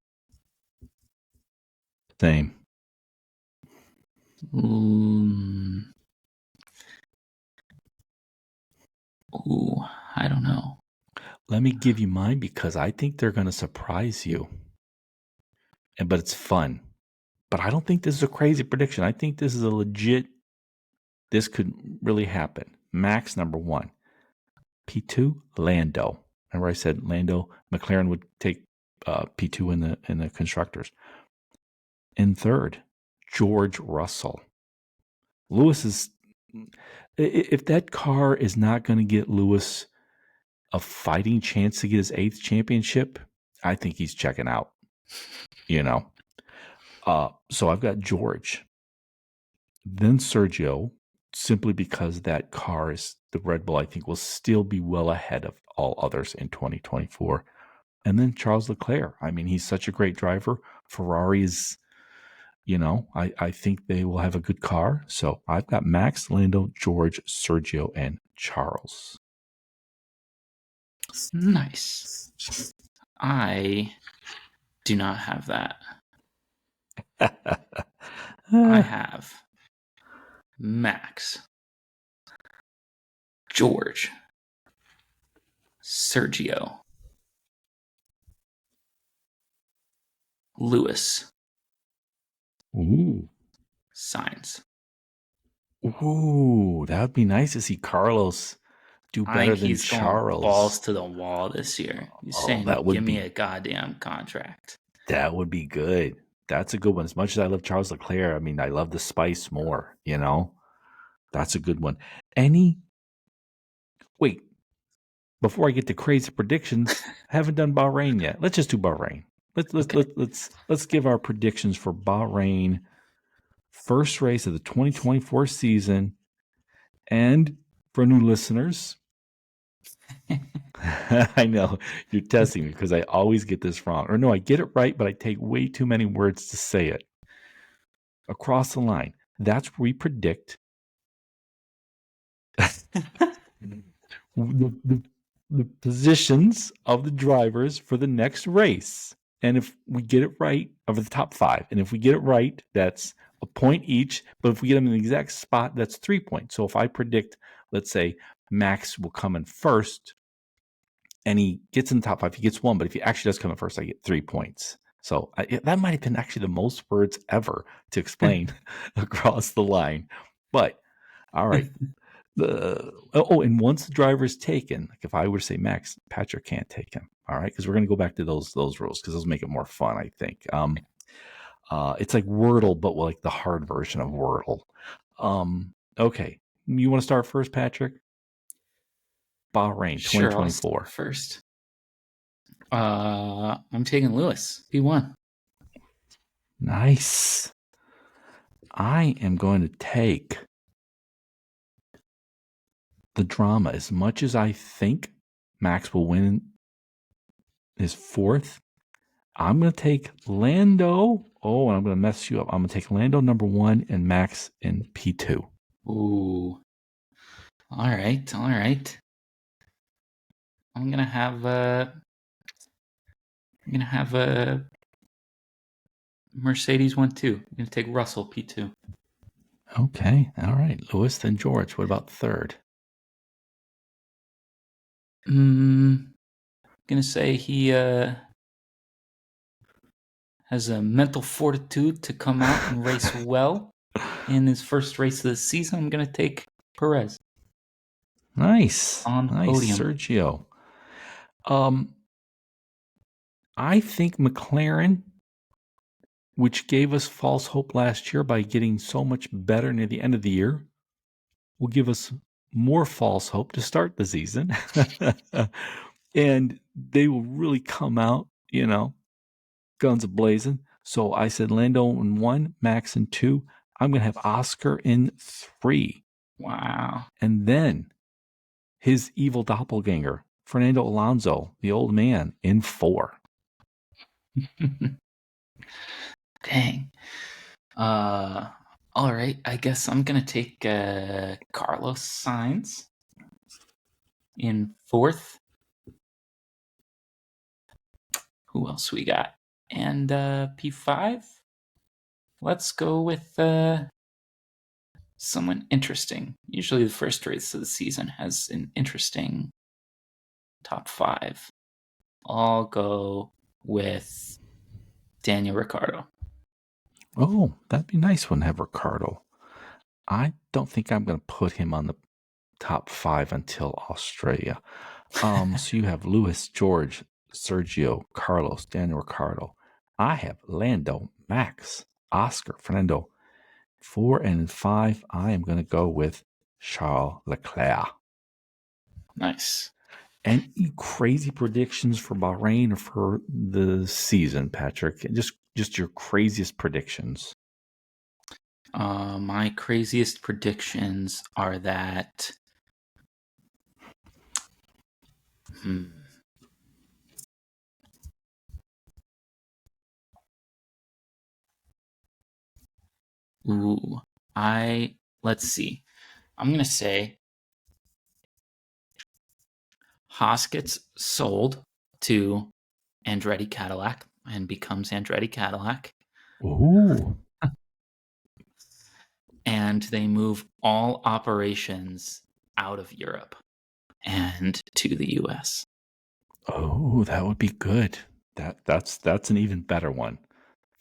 Same. Ooh, I don't know. Let me give you mine, because I think they're going to surprise you. But it's fun. But I don't think this is a crazy prediction. I think this is a legit, this could really happen. Max, number 1. P2, Lando. Remember I said Lando, McLaren would take P2 in the constructors. In third, George Russell. Lewis is, if that car is not going to get Lewis a fighting chance to get his 8th championship, I think he's checking out. So I've got George, then Sergio, simply because that car is the Red Bull, I think, will still be well ahead of all others in 2024. And then Charles Leclerc. I mean, he's such a great driver. Ferrari is, I think they will have a good car. So I've got Max, Lando, George, Sergio, and Charles. Nice. I do not have that. I have Max, George, Sergio, Lewis, Ooh. Sainz. Ooh, that would be nice to see Carlos do better than Charles. Balls to the wall this year. He's saying, give me a goddamn contract. That would be good. That's a good one. As much as I love Charles Leclerc, I mean, I love the spice more, That's a good one. Wait, before I get to crazy predictions, I haven't done Bahrain yet. Let's just do Bahrain. Let's give our predictions for Bahrain, first race of the 2024 season. And for new listeners, I know you're testing me because I always get this wrong. Or no, I get it right, but I take way too many words to say it. Across the line, that's where we predict the positions of the drivers for the next race. And if we get it right, over the top 5, and if we get it right, that's a point each. But if we get them in the exact spot, that's 3 points. So if I predict, let's say Max will come in first, and he gets in the top 5, he gets 1. But if he actually does come in first, I get 3 points. So that might have been actually the most words ever to explain across the line. But all right. And once the driver is taken, like if I were to say Max, Patrick can't take him. All right, because we're going to go back to those rules because those make it more fun. I think. It's like Wordle, but like the hard version of Wordle. Okay, you want to start first, Patrick? Bahrain, Sure, 2024. I'll start first. I'm taking Lewis, P1. Nice. I am going to take the drama. As much as I think Max will win his fourth, I'm going to take Lando. Oh, and I'm going to mess you up. I'm going to take Lando number 1 and Max in P2. Ooh. All right. I'm gonna have a Mercedes 1-2. I'm gonna take Russell P2. Okay. All right. Lewis, then George. What about third? Gonna say he has a mental fortitude to come out and race well in his first race of the season. I'm gonna take Perez. Nice. On the nice, podium. Sergio. I think McLaren, which gave us false hope last year by getting so much better near the end of the year, will give us more false hope to start the season. And they will really come out, guns a-blazing. So I said Lando in 1, Max in 2. I'm going to have Oscar in 3. Wow. And then his evil doppelganger, Fernando Alonso, the old man, in 4. Dang. All right. I guess I'm gonna take Carlos Sainz in 4th. Who else we got? And P5. Let's go with someone interesting. Usually, the first race of the season has an interesting top 5. I'll go with Daniel Ricciardo. Oh, that'd be nice one to have Ricardo. I don't think I'm going to put him on the top 5 until Australia. So you have Lewis, George, Sergio, Carlos, Daniel Ricciardo. I have Lando, Max, Oscar, Fernando. 4 and 5, I am going to go with Charles Leclerc. Nice. Any crazy predictions for Bahrain or for the season, Patrick? Just your craziest predictions. My craziest predictions are that. Let's see. I'm gonna say Haas gets sold to Andretti Cadillac and becomes Andretti Cadillac. Ooh. And they move all operations out of Europe and to the US. Oh, that would be good. That's an even better one.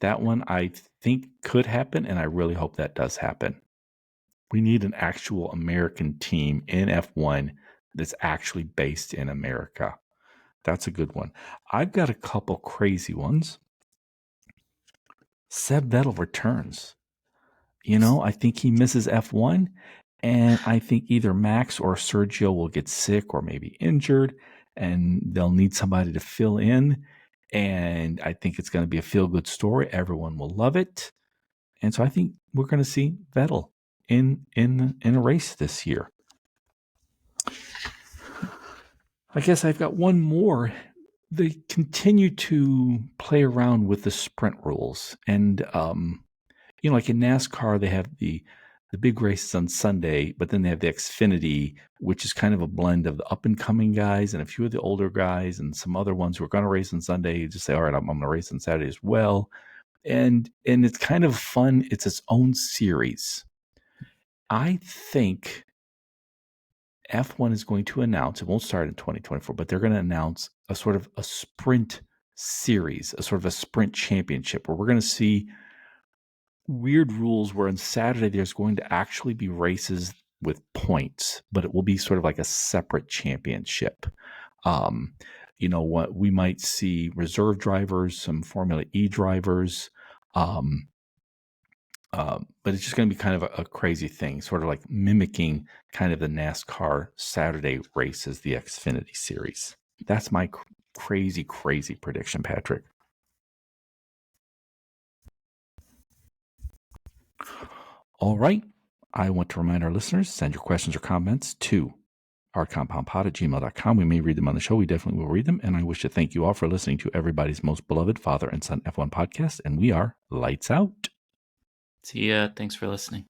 That one I think could happen, and I really hope that does happen. We need an actual American team in F1 that's actually based in America. That's a good one. I've got a couple crazy ones. Seb Vettel returns. I think he misses F1, and I think either Max or Sergio will get sick or maybe injured, and they'll need somebody to fill in. And I think it's going to be a feel-good story. Everyone will love it. And so I think we're going to see Vettel in a race this year. I guess I've got one more. They continue to play around with the sprint rules. And, like in NASCAR, they have the big races on Sunday, but then they have the Xfinity, which is kind of a blend of the up-and-coming guys and a few of the older guys and some other ones who are going to race on Sunday. You just say, all right, I'm going to race on Saturday as well. And it's kind of fun. It's its own series. I think F1 is going to announce, it won't start in 2024, but they're going to announce a sort of a sprint series, a sort of a sprint championship, where we're going to see weird rules where on Saturday there's going to actually be races with points, but it will be sort of like a separate championship. What we might see reserve drivers, some Formula E drivers, but it's just going to be kind of a crazy thing, sort of like mimicking kind of the NASCAR Saturday races, the Xfinity Series. That's my crazy prediction, Patrick. All right. I want to remind our listeners, send your questions or comments to ourcompoundpod@gmail.com. We may read them on the show. We definitely will read them. And I wish to thank you all for listening to everybody's most beloved father and son F1 podcast. And we are lights out. See ya. Thanks for listening.